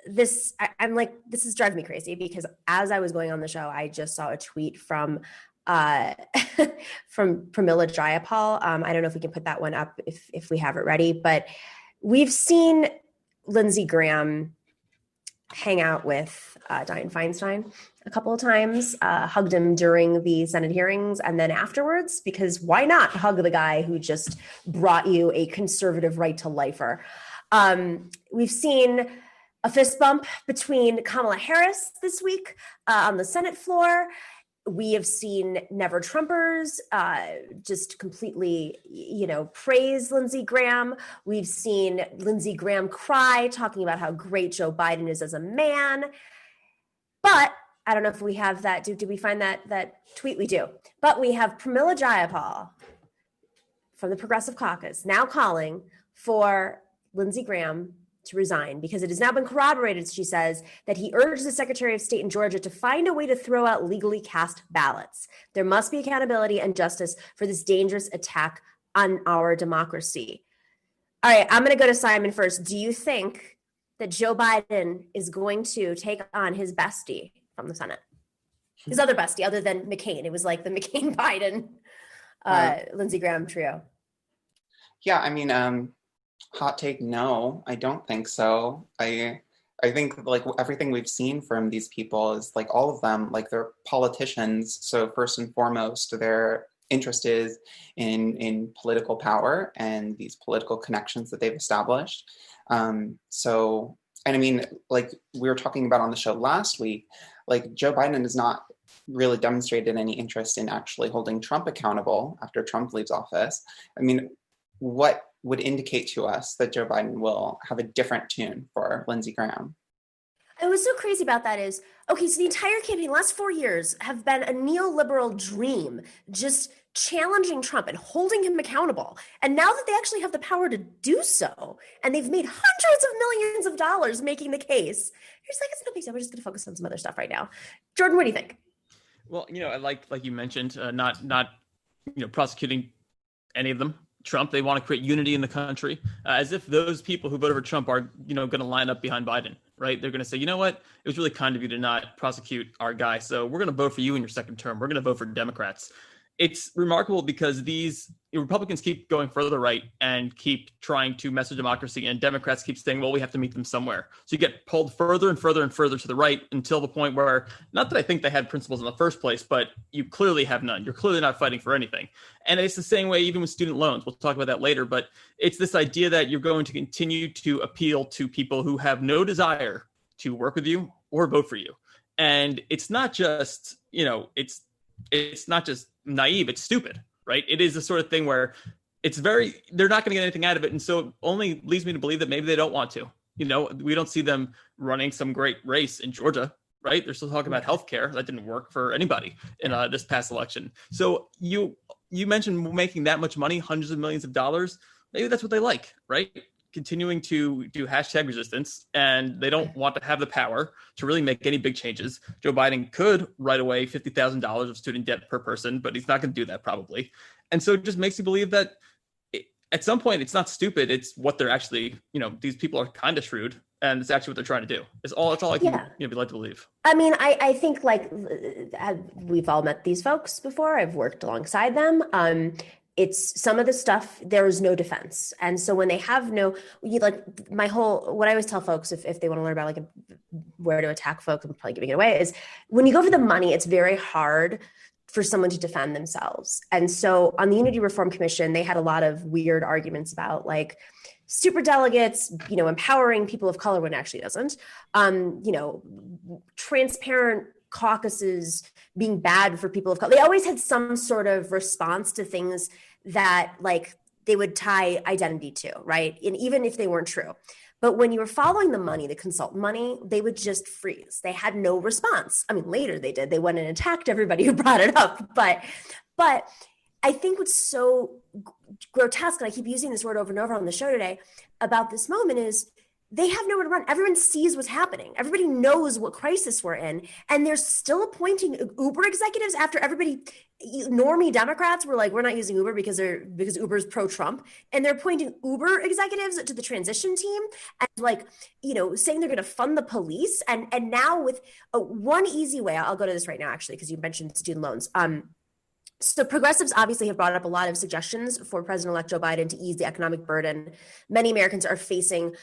A: this. I'm like, this is driving me crazy, because as I was going on the show, I just saw a tweet from Pramila Jayapal. I don't know if we can put that one up if we have it ready, but we've seen Lindsey Graham hang out with Dianne Feinstein a couple of times, hugged him during the Senate hearings and then afterwards, because why not hug the guy who just brought you a conservative right to lifer? We've seen a fist bump between Kamala Harris this week on the Senate floor. We have seen Never Trumpers just completely, praise Lindsey Graham. We've seen Lindsey Graham cry, talking about how great Joe Biden is as a man. But I don't know if we have that. Did we find that tweet? We do. But we have Pramila Jayapal from the Progressive Caucus now calling for Lindsey Graham to resign because it has now been corroborated, she says, that he urged the Secretary of State in Georgia to find a way to throw out legally cast ballots. There must be accountability and justice for this dangerous attack on our democracy. All right, I'm going to go to Simon first. Do you think that Joe Biden is going to take on his bestie from the Senate? His other bestie, other than McCain. It was like the McCain-Biden, Lindsey Graham trio.
C: Yeah, I mean, hot take, no, I don't think so. I think like everything we've seen from these people is like all of them, like they're politicians. So first and foremost, their interest is in political power and these political connections that they've established. So, and I mean, like we were talking about on the show last week, like Joe Biden has not really demonstrated any interest in actually holding Trump accountable after Trump leaves office. I mean, what would indicate to us that Joe Biden will have a different tune for Lindsey Graham?
A: And what's so crazy about that is, okay, so the entire campaign, the last 4 years have been a neoliberal dream, just challenging Trump and holding him accountable. And now that they actually have the power to do so, and they've made hundreds of millions of dollars making the case, he's like, it's no big deal. We're just going to focus on some other stuff right now. Jordan, what do you think?
D: Well, I like you mentioned, not prosecuting any of them. Trump, they want to create unity in the country, as if those people who voted for Trump are, going to line up behind Biden, right? They're going to say, you know what, it was really kind of you to not prosecute our guy, so we're going to vote for you in your second term. We're going to vote for Democrats. It's remarkable because these Republicans keep going further right and keep trying to mess with democracy, and Democrats keep saying, well, we have to meet them somewhere. So you get pulled further and further and further to the right until the point where, not that I think they had principles in the first place, but you clearly have none. You're clearly not fighting for anything. And it's the same way even with student loans. We'll talk about that later, but it's this idea that you're going to continue to appeal to people who have no desire to work with you or vote for you. And it's not just, it's not just naive, it's stupid, right? It is the sort of thing where they're not going to get anything out of it. And so it only leads me to believe that maybe they don't want to. We don't see them running some great race in Georgia, right? They're still talking about healthcare. That didn't work for anybody in this past election. So you mentioned making that much money, hundreds of millions of dollars. Maybe that's what they like, right? Continuing to do hashtag resistance, and they don't want to have the power to really make any big changes. Joe Biden could write away $50,000 of student debt per person, but he's not going to do that probably. And so it just makes you believe that at some point it's not stupid. It's what they're actually, these people are kind of shrewd, and it's actually what they're trying to do. It's all I can be led to believe.
A: I mean, I think like we've all met these folks before. I've worked alongside them. It's some of the stuff, there is no defense. And so when they have what I always tell folks if they want to learn about like where to attack folks, I'm probably giving it away, is when you go for the money, it's very hard for someone to defend themselves. And so on the Unity Reform Commission, they had a lot of weird arguments about like super delegates, empowering people of color when it actually doesn't, transparent caucuses being bad for people of color. They always had some sort of response to things that like they would tie identity to, right? And even if they weren't true. But when you were following the money, the consultant money, they would just freeze. They had no response. I mean, later they did. They went and attacked everybody who brought it up. But I think what's so grotesque, and I keep using this word over and over on the show today, about this moment is they have nowhere to run. Everyone sees what's happening. Everybody knows what crisis we're in. And they're still appointing Uber executives after everybody, normie Democrats were like, we're not using Uber because Uber's pro-Trump. And they're appointing Uber executives to the transition team and like, saying they're going to fund the police. And now with one easy way, I'll go to this right now, actually, because you mentioned student loans. So progressives obviously have brought up a lot of suggestions for President-elect Joe Biden to ease the economic burden many Americans are facing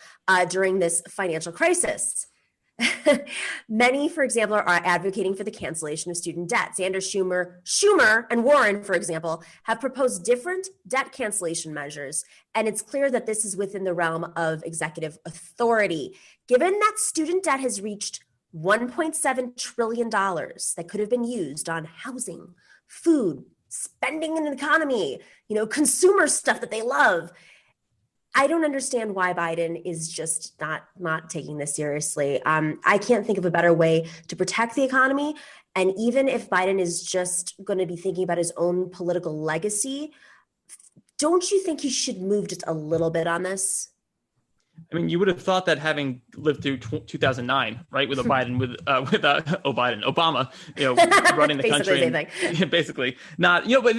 A: during this financial crisis. Many, for example, are advocating for the cancellation of student debt. Sanders, Schumer, and Warren, for example, have proposed different debt cancellation measures, and it's clear that this is within the realm of executive authority. Given that student debt has reached $1.7 trillion that could have been used on housing, food, spending in the economy, consumer stuff that they love. I don't understand why Biden is just not taking this seriously. I can't think of a better way to protect the economy. And even if Biden is just going to be thinking about his own political legacy, don't you think he should move just a little bit on this?
D: I mean, you would have thought that having lived through 2009, right, with Obama, running the country, and, basically not, but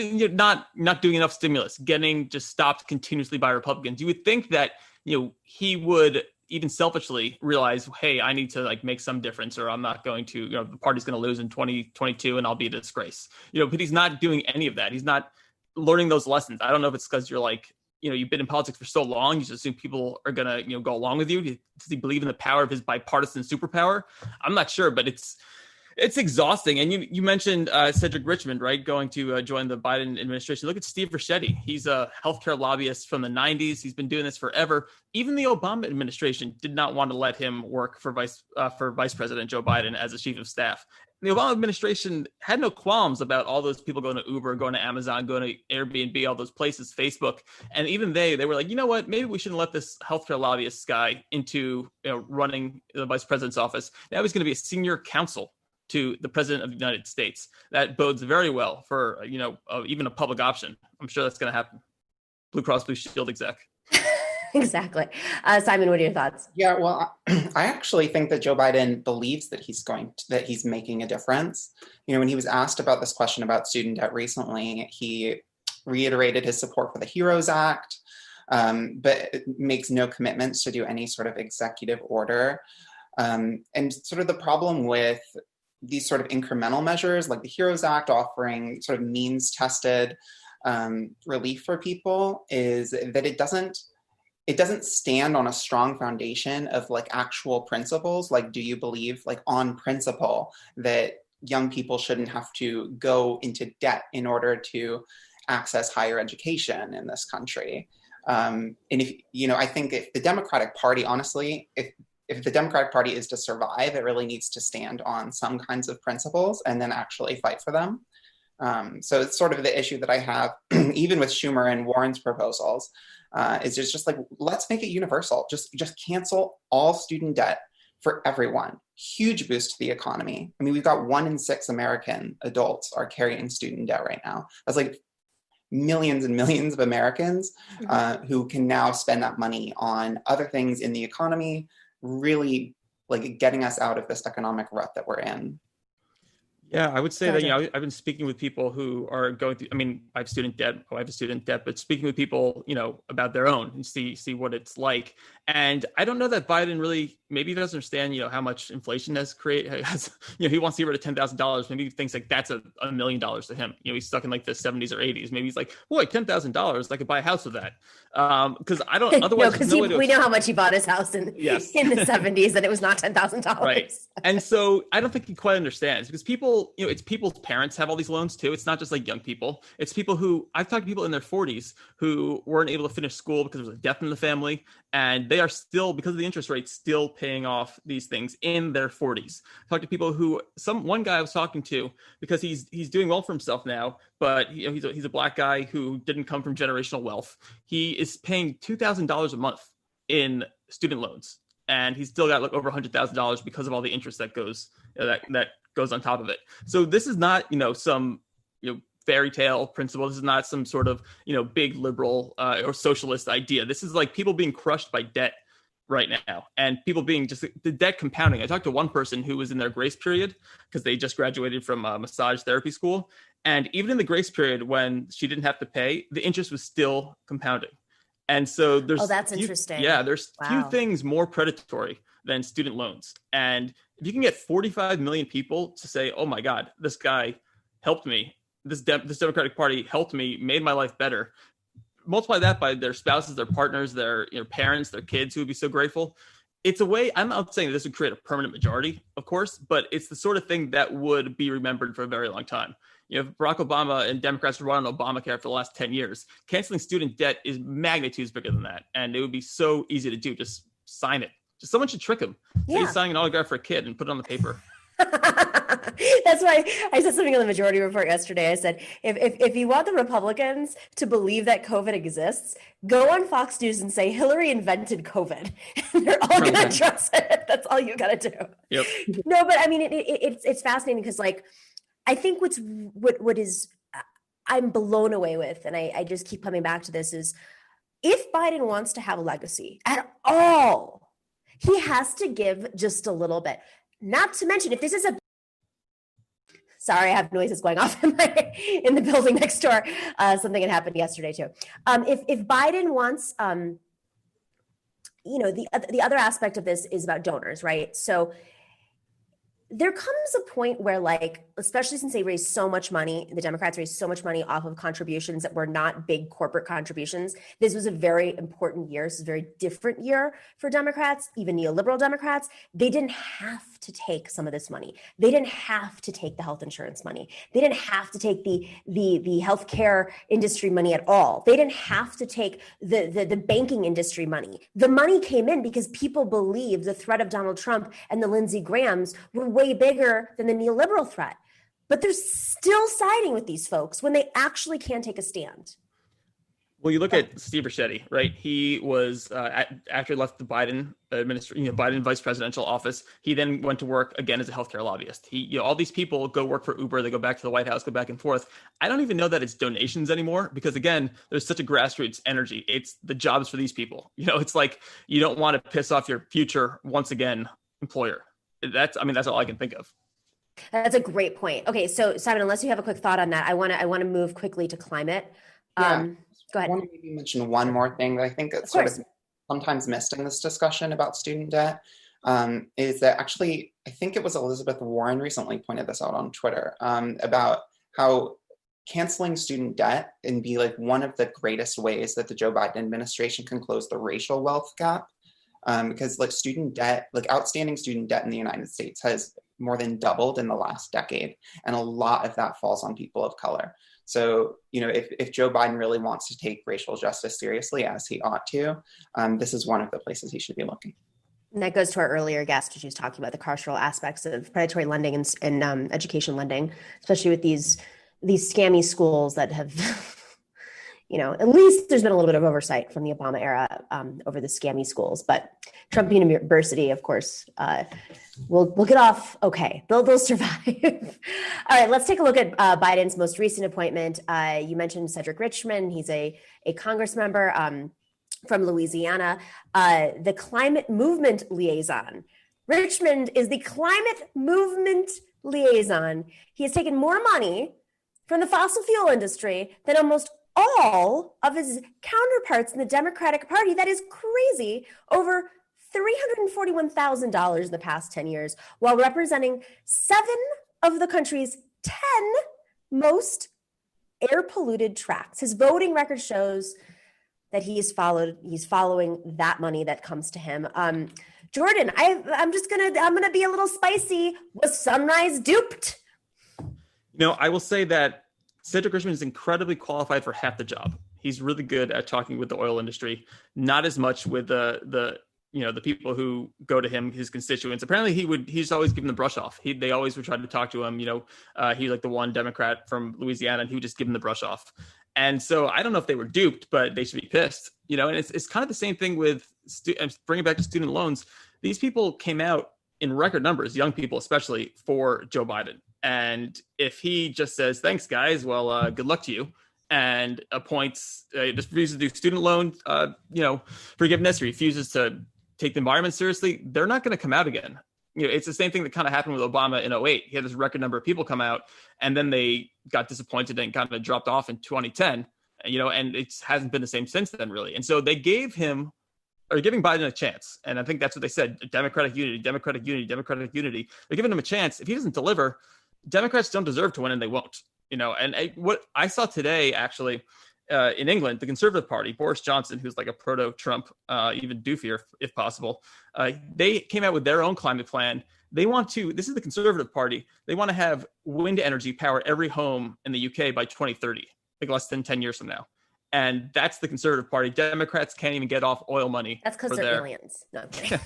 D: not doing enough stimulus, getting just stopped continuously by Republicans. You would think that he would even selfishly realize, hey, I need to make some difference, or I'm not going to, the party's going to lose in 2022, and I'll be a disgrace. But he's not doing any of that. He's not learning those lessons. I don't know if it's because you're you've been in politics for so long, you just assume people are going to, go along with you. Does he believe in the power of his bipartisan superpower? I'm not sure, but it's exhausting. And you mentioned Cedric Richmond, right, going to join the Biden administration. Look at Steve Ricchetti. He's a healthcare lobbyist from the 90s. He's been doing this forever. Even the Obama administration did not want to let him work for Vice President Joe Biden as a chief of staff. The Obama administration had no qualms about all those people going to Uber, going to Amazon, going to Airbnb, all those places, Facebook. And even they were like, you know what, maybe we shouldn't let this healthcare lobbyist guy into running the vice president's office. Now he's going to be a senior counsel to the president of the United States. That bodes very well for, even a public option. I'm sure that's going to happen. Blue Cross Blue Shield exec.
A: Exactly. Simon, what are your thoughts?
C: Yeah, well, I actually think that Joe Biden believes that that he's making a difference. When he was asked about this question about student debt recently, he reiterated his support for the HEROES Act, but makes no commitments to do any sort of executive order. And sort of the problem with these sort of incremental measures, like the HEROES Act offering sort of means-tested relief for people, is that it doesn't stand on a strong foundation of actual principles. Do you believe on principle that young people shouldn't have to go into debt in order to access higher education in this country? And if, I think if the Democratic Party, honestly, if the Democratic Party is to survive, it really needs to stand on some kinds of principles and then actually fight for them. So it's sort of the issue that I have, even with Schumer and Warren's proposals, is just let's make it universal. Just cancel all student debt for everyone. Huge boost to the economy. I mean, we've got 1 in 6 American adults are carrying student debt right now. That's millions and millions of Americans who can now spend that money on other things in the economy, really getting us out of this economic rut that we're in.
D: Yeah, I would say that, I've been speaking with people who are going through, I have student debt, but speaking with people, about their own and see what it's like. And I don't know that Biden really, maybe he doesn't understand, how much inflation has created. He wants to get rid of $10,000. Maybe he thinks that's $1 million to him. He's stuck in the 70s or 80s. Maybe he's like, boy, $10,000, I could buy a house with that. Because I don't, otherwise,
A: we know how much he bought his house in the 70s, and it was not $10,000.
D: Right. And so I don't think he quite understands, because people, it's people's parents have all these loans too. It's not just young people. It's people who, I've talked to people in their 40s who weren't able to finish school because there was a death in the family, and they are still, because of the interest rate, still paying off these things in their 40s. I talked to people who, one guy I was talking to, because he's doing well for himself now, but he's a black guy who didn't come from generational wealth. He is paying $2,000 a month in student loans, and he's still got over $100,000 because of all the interest that goes that goes on top of it. So this is not some fairy tale principle. This is not some sort of big liberal or socialist idea. This is people being crushed by debt right now, and people being just the debt compounding. I talked to one person who was in their grace period because they just graduated from massage therapy school, and even in the grace period when she didn't have to pay, the interest was still compounding. And so there's
A: that's interesting.
D: Yeah, there's few things more predatory than student loans. And if you can get 45 million people to say, oh my God, this guy helped me, this Democratic Party helped me, made my life better, multiply that by their spouses, their partners, their parents, their kids who would be so grateful. It's a way, I'm not saying that this would create a permanent majority, of course, but it's the sort of thing that would be remembered for a very long time. If Barack Obama and Democrats were running Obamacare for the last 10 years, canceling student debt is magnitudes bigger than that. And it would be so easy to do. Just sign it. Just someone should trick him. Yeah. Say he's signing an autograph for a kid and put it on the paper.
A: That's why I said something on the Majority Report yesterday. I said, if you want the Republicans to believe that COVID exists, go on Fox News and say Hillary invented COVID. And they're all going to trust it. That's all you got to do.
D: Yep.
A: No, but I mean, it's fascinating because, like, I think what is I'm blown away with, and I just keep coming back to this, is if Biden wants to have a legacy at all, he has to give just a little bit. Not to mention, if this is sorry, I have noises going off in the building next door. Something had happened yesterday too. If Biden wants, the other aspect of this is about donors, right? So there comes a point where, like, especially since they raised so much money, the Democrats raised so much money off of contributions that were not big corporate contributions. This was a very important year. This is a very different year for Democrats, even neoliberal Democrats. They didn't have to take some of this money. They didn't have to take the health insurance money. They didn't have to take the healthcare industry money at all. They didn't have to take the banking industry money. The money came in because people believed the threat of Donald Trump and the Lindsey Grahams were way bigger than the neoliberal threat. But they're still siding with these folks when they actually can take a stand.
D: Well, you look at Steve Ricchetti, right? He was after he left the Biden administration, Biden vice presidential office. He then went to work again as a healthcare lobbyist. All these people go work for Uber. They go back to the White House, go back and forth. I don't even know that it's donations anymore because, again, there's such a grassroots energy. It's the jobs for these people. It's like you don't want to piss off your future once again employer. That's all I can think of.
A: That's a great point. Okay, so Simon, unless you have a quick thought on that, I want to move quickly to climate. Go ahead.
C: I want to maybe mention one more thing that I think that's sort of sometimes missed in this discussion about student debt, is that actually, I think it was Elizabeth Warren recently pointed this out on Twitter, about how canceling student debt can be like one of the greatest ways that the Joe Biden administration can close the racial wealth gap. Because like student debt, like outstanding student debt in the United States has more than doubled in the last decade. And a lot of that falls on people of color. So, if Joe Biden really wants to take racial justice seriously, as he ought to, this is one of the places he should be looking.
A: And that goes to our earlier guest, she was talking about the carceral aspects of predatory lending and education lending, especially with these scammy schools that have, at least there's been a little bit of oversight from the Obama era over the scammy schools. But Trump University, of course, will get off okay. They'll survive. All right, let's take a look at Biden's most recent appointment. You mentioned Cedric Richmond. He's a Congress member from Louisiana, the climate movement liaison. Richmond is the climate movement liaison. He has taken more money from the fossil fuel industry than almost all of his counterparts in the Democratic Party. That is crazy. Over $341,000 in the past 10 years, while representing 7 of the country's 10 most air polluted tracts. His voting record shows that he's following that money that comes to him. Jordan, I'm gonna be a little spicy. Was Sunrise duped?
D: I will say that Cedric Richmond is incredibly qualified for half the job. He's really good at talking with the oil industry, not as much with the people who go to him, his constituents. Apparently he's always given the brush off. They always would try to talk to him. He's like the one Democrat from Louisiana, and he would just give him the brush off. And so I don't know if they were duped, but they should be pissed, and it's kind of the same thing with bringing back to student loans. These people came out in record numbers, young people, especially for Joe Biden. And if he just says, thanks guys, well, good luck to you, and appoints, just refuses to do student loan, forgiveness, or refuses to take the environment seriously, they're not going to come out again. It's the same thing that kind of happened with Obama in 2008. He had this record number of people come out, and then they got disappointed and kind of dropped off in 2010, and it hasn't been the same since then, really. And so they giving Biden a chance. And I think that's what they said, Democratic unity, Democratic unity, Democratic unity. They're giving him a chance. If he doesn't deliver, Democrats don't deserve to win, and they won't. And what I saw today, actually, in England, the Conservative Party, Boris Johnson, who's like a proto-Trump, even doofier if possible, they came out with their own climate plan. They want to, this is the Conservative Party, they want to have wind energy power every home in the UK by 2030, like less than 10 years from now. And that's the conservative party. Democrats can't even get off oil money.
A: That's because they're aliens. No, I'm kidding.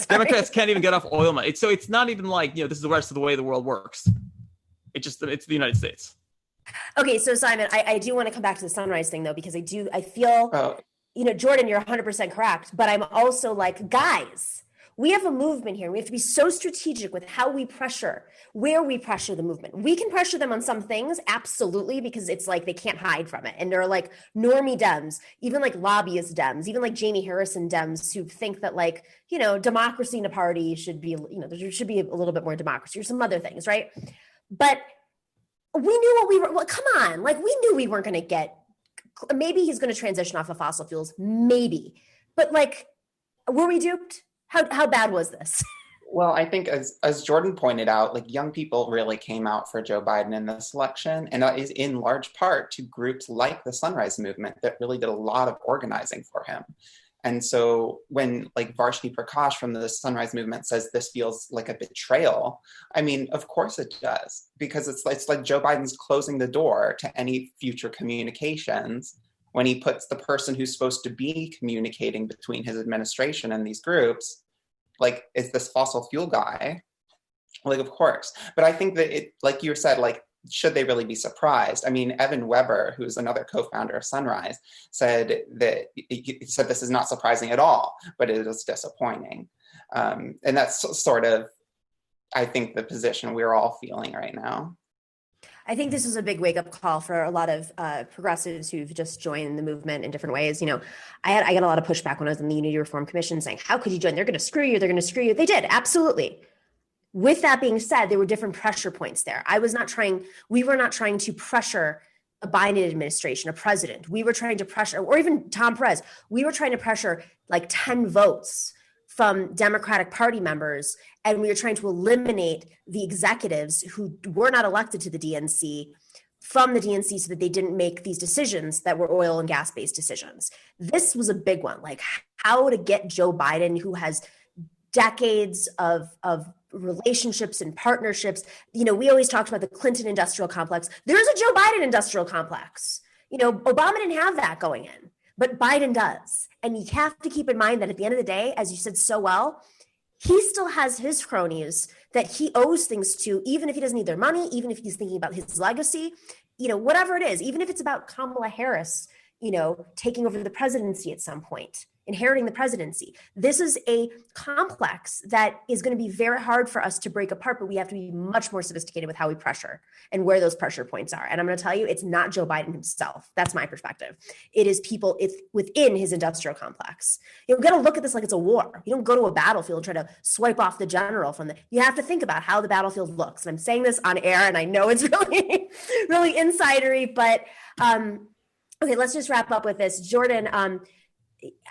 D: Democrats can't even get off oil money. So it's not even like, this is the rest of the way the world works. It's the United States.
A: Okay, so Simon, I do want to come back to the sunrise thing though, because I feel, Jordan, you're 100% correct, but I'm also like, guys, we have a movement here. We have to be so strategic with how we pressure, where we pressure the movement. We can pressure them on some things, absolutely, because it's like they can't hide from it. And they're like normie Dems, even like lobbyist Dems, even like Jamie Harrison Dems who think that like, democracy in a party should be, there should be a little bit more democracy or some other things, right? But we knew come on, like we knew we weren't going to get, maybe he's going to transition off of fossil fuels, maybe. But like, were we duped? How bad was this?
C: Well, I think as Jordan pointed out, like young people really came out for Joe Biden in this election, and that is in large part to groups like the Sunrise Movement that really did a lot of organizing for him. And so when like Varshney Prakash from the Sunrise Movement says this feels like a betrayal, I mean, of course it does, because it's like Joe Biden's closing the door to any future communications when he puts the person who's supposed to be communicating between his administration and these groups, like, is this fossil fuel guy? Like, of course. But I think that it, like you said, like, should they really be surprised? I mean, Evan Weber, who's another co-founder of Sunrise, said this is not surprising at all, but it is disappointing. And that's sort of, I think, the position we're all feeling right now.
A: I think this was a big wake-up call for a lot of progressives who've just joined the movement in different ways. I got a lot of pushback when I was in the Unity Reform Commission saying, how could you join? They're going to screw you. They're going to screw you. They did, absolutely. With that being said, there were different pressure points there. We were not trying to pressure a Biden administration, a president. We were trying to pressure, or even Tom Perez, we were trying to pressure like 10 votes from Democratic Party members, and we were trying to eliminate the executives who were not elected to the DNC from the DNC so that they didn't make these decisions that were oil and gas-based decisions. This was a big one, like how to get Joe Biden, who has decades of relationships and partnerships. We always talked about the Clinton industrial complex. There's a Joe Biden industrial complex. Obama didn't have that going in, but Biden does. And you have to keep in mind that at the end of the day, as you said so well, he still has his cronies that he owes things to, even if he doesn't need their money, even if he's thinking about his legacy, whatever it is, even if it's about Kamala Harris, taking over the presidency at some point, inheriting the presidency. This is a complex that is going to be very hard for us to break apart, but we have to be much more sophisticated with how we pressure and where those pressure points are. And I'm going to tell you, it's not Joe Biden himself. That's my perspective. It is people, it's within his industrial complex. You've got to look at this like it's a war. You don't go to a battlefield and try to swipe off the general you have to think about how the battlefield looks. And I'm saying this on air, and I know it's really, really insidery, but okay, let's just wrap up with this. Jordan,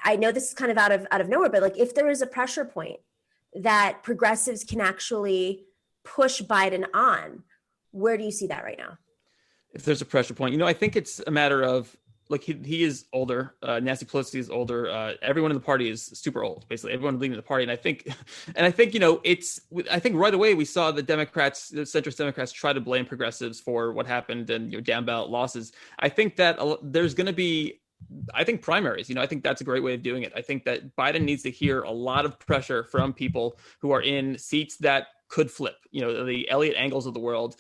A: I know this is kind of out of nowhere, but like if there is a pressure point that progressives can actually push Biden on, where do you see that right now?
D: If there's a pressure point, I think it's a matter of like he is older. Nancy Pelosi is older. Everyone in the party is super old. Basically, everyone leading the party, and I think I think right away we saw the centrist Democrats try to blame progressives for what happened and down ballot losses. I think that there's going to be. I think primaries, I think that's a great way of doing it. I think that Biden needs to hear a lot of pressure from people who are in seats that could flip, the Elliot Angles of the world,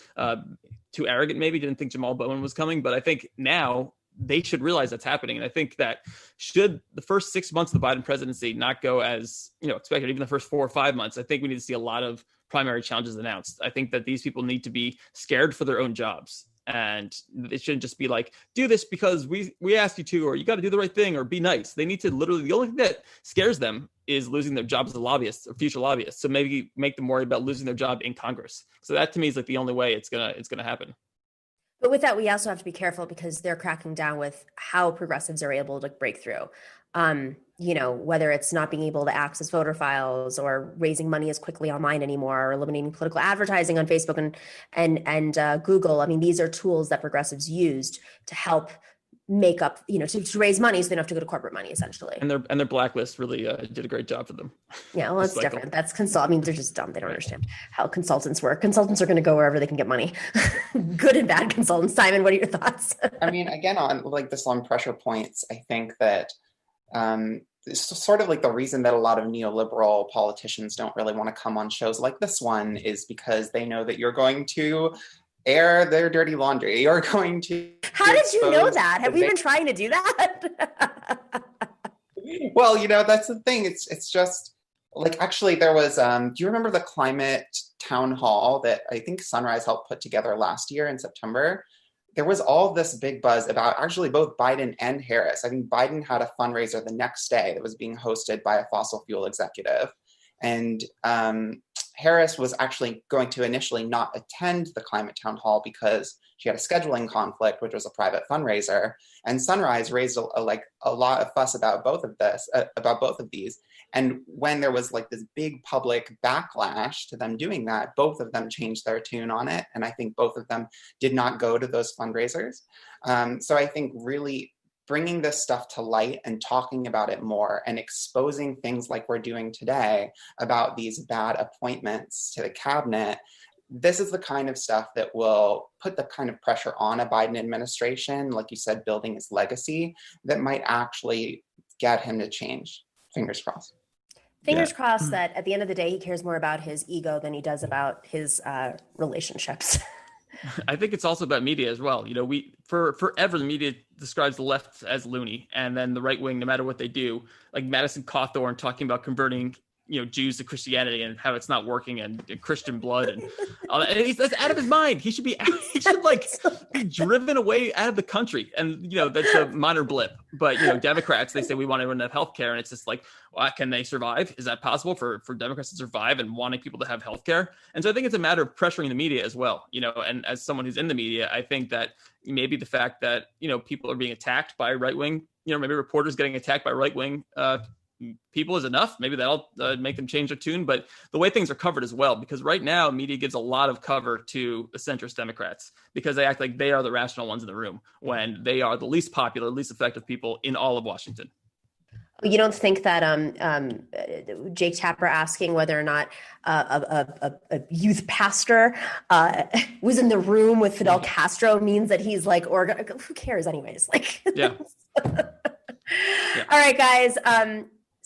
D: too arrogant, maybe didn't think Jamal Bowman was coming, but I think now they should realize that's happening. And I think that should the first 6 months of the Biden presidency not go as, expected, even the first 4 or 5 months, I think we need to see a lot of primary challenges announced. I think that these people need to be scared for their own jobs. And it shouldn't just be like, do this because we asked you to, or you got to do the right thing, or be nice. They need to literally, the only thing that scares them is losing their jobs as lobbyists or future lobbyists. So maybe make them worry about losing their job in Congress. So that to me is like the only way it's gonna happen.
A: But with that, we also have to be careful because they're cracking down with how progressives are able to break through. Whether it's not being able to access voter files or raising money as quickly online anymore, or eliminating political advertising on Facebook and Google. I mean, these are tools that progressives used to help make up, to raise money so they don't have to go to corporate money, essentially.
D: And their blacklist really did a great job for them.
A: Yeah, well, that's different. That's they're just dumb. They don't understand how consultants work. Consultants are going to go wherever they can get money. Good and bad consultants. Simon, what are your thoughts?
C: I mean, again, on like the Slum pressure points, I think that it's sort of like the reason that a lot of neoliberal politicians don't really want to come on shows like this one is because they know that you're going to air their dirty laundry. You're going to.
A: How did you know that? Have we been trying to do that?
C: Well, that's the thing. It's just like, actually there was, do you remember the climate town hall that I think Sunrise helped put together last year in September? There was all this big buzz about actually both Biden and Harris. I think Biden had a fundraiser the next day that was being hosted by a fossil fuel executive. And Harris was actually going to initially not attend the climate town hall because she had a scheduling conflict, which was a private fundraiser. And Sunrise raised a lot of fuss about both of these. And when there was like this big public backlash to them doing that, both of them changed their tune on it. And I think both of them did not go to those fundraisers. So I think really bringing this stuff to light and talking about it more and exposing things like we're doing today about these bad appointments to the cabinet, this is the kind of stuff that will put the kind of pressure on a Biden administration, like you said, building his legacy, that might actually get him to change. Fingers crossed.
A: Fingers crossed that at the end of the day, he cares more about his ego than he does about his relationships.
D: I think it's also about media as well. We forever the media describes the left as loony, and then the right wing, no matter what they do, like Madison Cawthorn talking about converting Jews to Christianity and how it's not working, and Christian blood and all that. And that's out of his mind. He should be be driven away out of the country. And that's a minor blip. But Democrats, they say we want everyone to have healthcare, and it's just like, well, can they survive? Is that possible for Democrats to survive and wanting people to have healthcare? And so I think it's a matter of pressuring the media as well. And as someone who's in the media, I think that maybe the fact that people are being attacked by right wing, maybe reporters getting attacked by right wing people is enough. Maybe that'll make them change their tune. But the way things are covered as well, because right now media gives a lot of cover to the centrist Democrats because they act like they are the rational ones in the room when they are the least popular, least effective people in all of Washington.
A: You don't think that Jake Tapper asking whether or not a youth pastor was in the room with Fidel Castro means that he's like, who cares anyways? Like,
D: yeah.
A: All right, guys.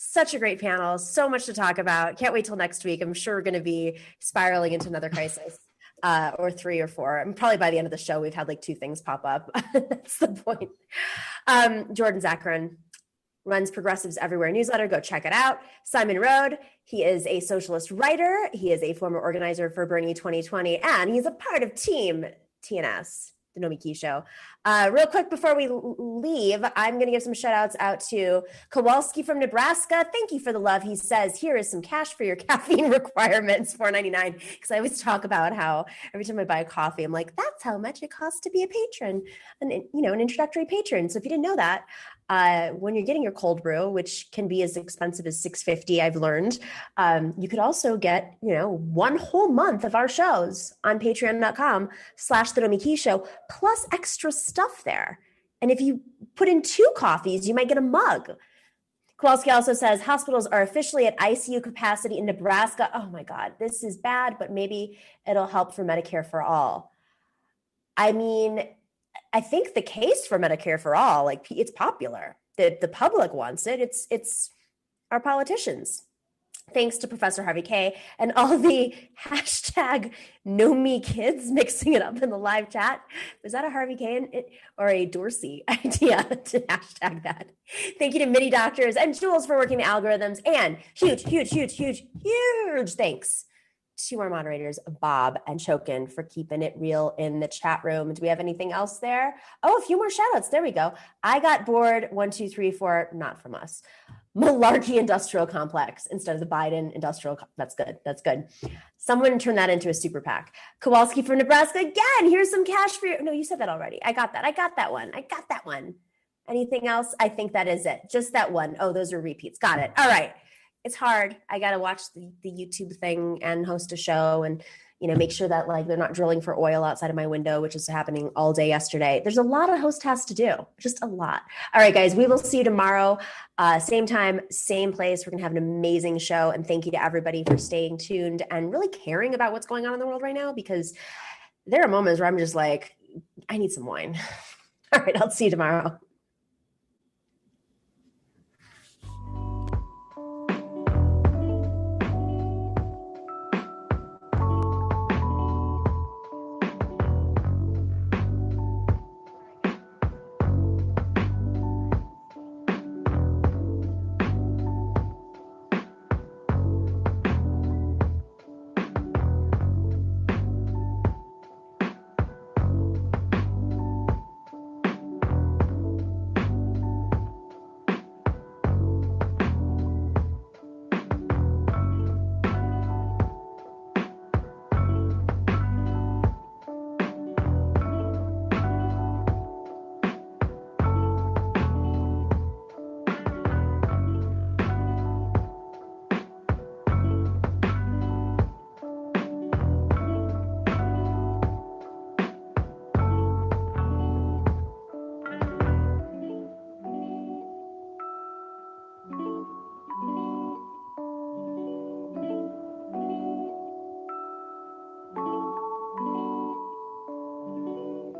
A: Such a great panel. So much to talk about. Can't wait till next week. I'm sure we're going to be spiraling into another crisis or 3 or 4. And probably by the end of the show, we've had like 2 things pop up. That's the point. Jordan Zakarin runs Progressives Everywhere newsletter. Go check it out. Simon Narode, he is a socialist writer. He is a former organizer for Bernie 2020, and he's a part of Team TNS, the Nomiki show. Real quick before we leave, I'm going to give some shout outs out to Kowalski from Nebraska. Thank you for the love. He says, here is some cash for your caffeine requirements, $4.99. Because I always talk about how every time I buy a coffee, I'm like, that's how much it costs to be a patron, an introductory patron. So if you didn't know that, when you're getting your cold brew, which can be as expensive as $6.50, I've learned, you could also get, 1 whole month of our shows on patreon.com/The Nomiki Show, plus extra stuff there. And if you put in 2 coffees, you might get a mug. Kowalski also says hospitals are officially at ICU capacity in Nebraska. Oh my God, this is bad, but maybe it'll help for Medicare for all. I mean, I think the case for Medicare for all, like, it's popular. The public wants it. It's our politicians. Thanks to Professor Harvey K and all the hashtag #NoMeKids mixing it up in the live chat. Was that a Harvey K or a Dorsey idea to hashtag that? Thank you to MIDI doctors and Jules for working the algorithms, and huge thanks to our moderators, Bob and Chokin, for keeping it real in the chat room. Do we have anything else there? Oh, a few more shout outs. There we go. I got bored. 1, 2, 3, 4, not from us. Malarkey Industrial Complex instead of the Biden Industrial. That's good. Someone turn that into a super PAC. Kowalski from Nebraska. Again, here's some cash for you. No, you said that already. I got that one. Anything else? I think that is it. Just that one. Oh, those are repeats. Got it. All right. It's hard. I got to watch the YouTube thing and host a show and make sure that like they're not drilling for oil outside of my window, which is happening all day yesterday. There's a lot a host has to do, just a lot. All right, guys, we will see you tomorrow. Same time, same place. We're going to have an amazing show. And thank you to everybody for staying tuned and really caring about what's going on in the world right now, because there are moments where I'm just like, I need some wine. All right, I'll see you tomorrow.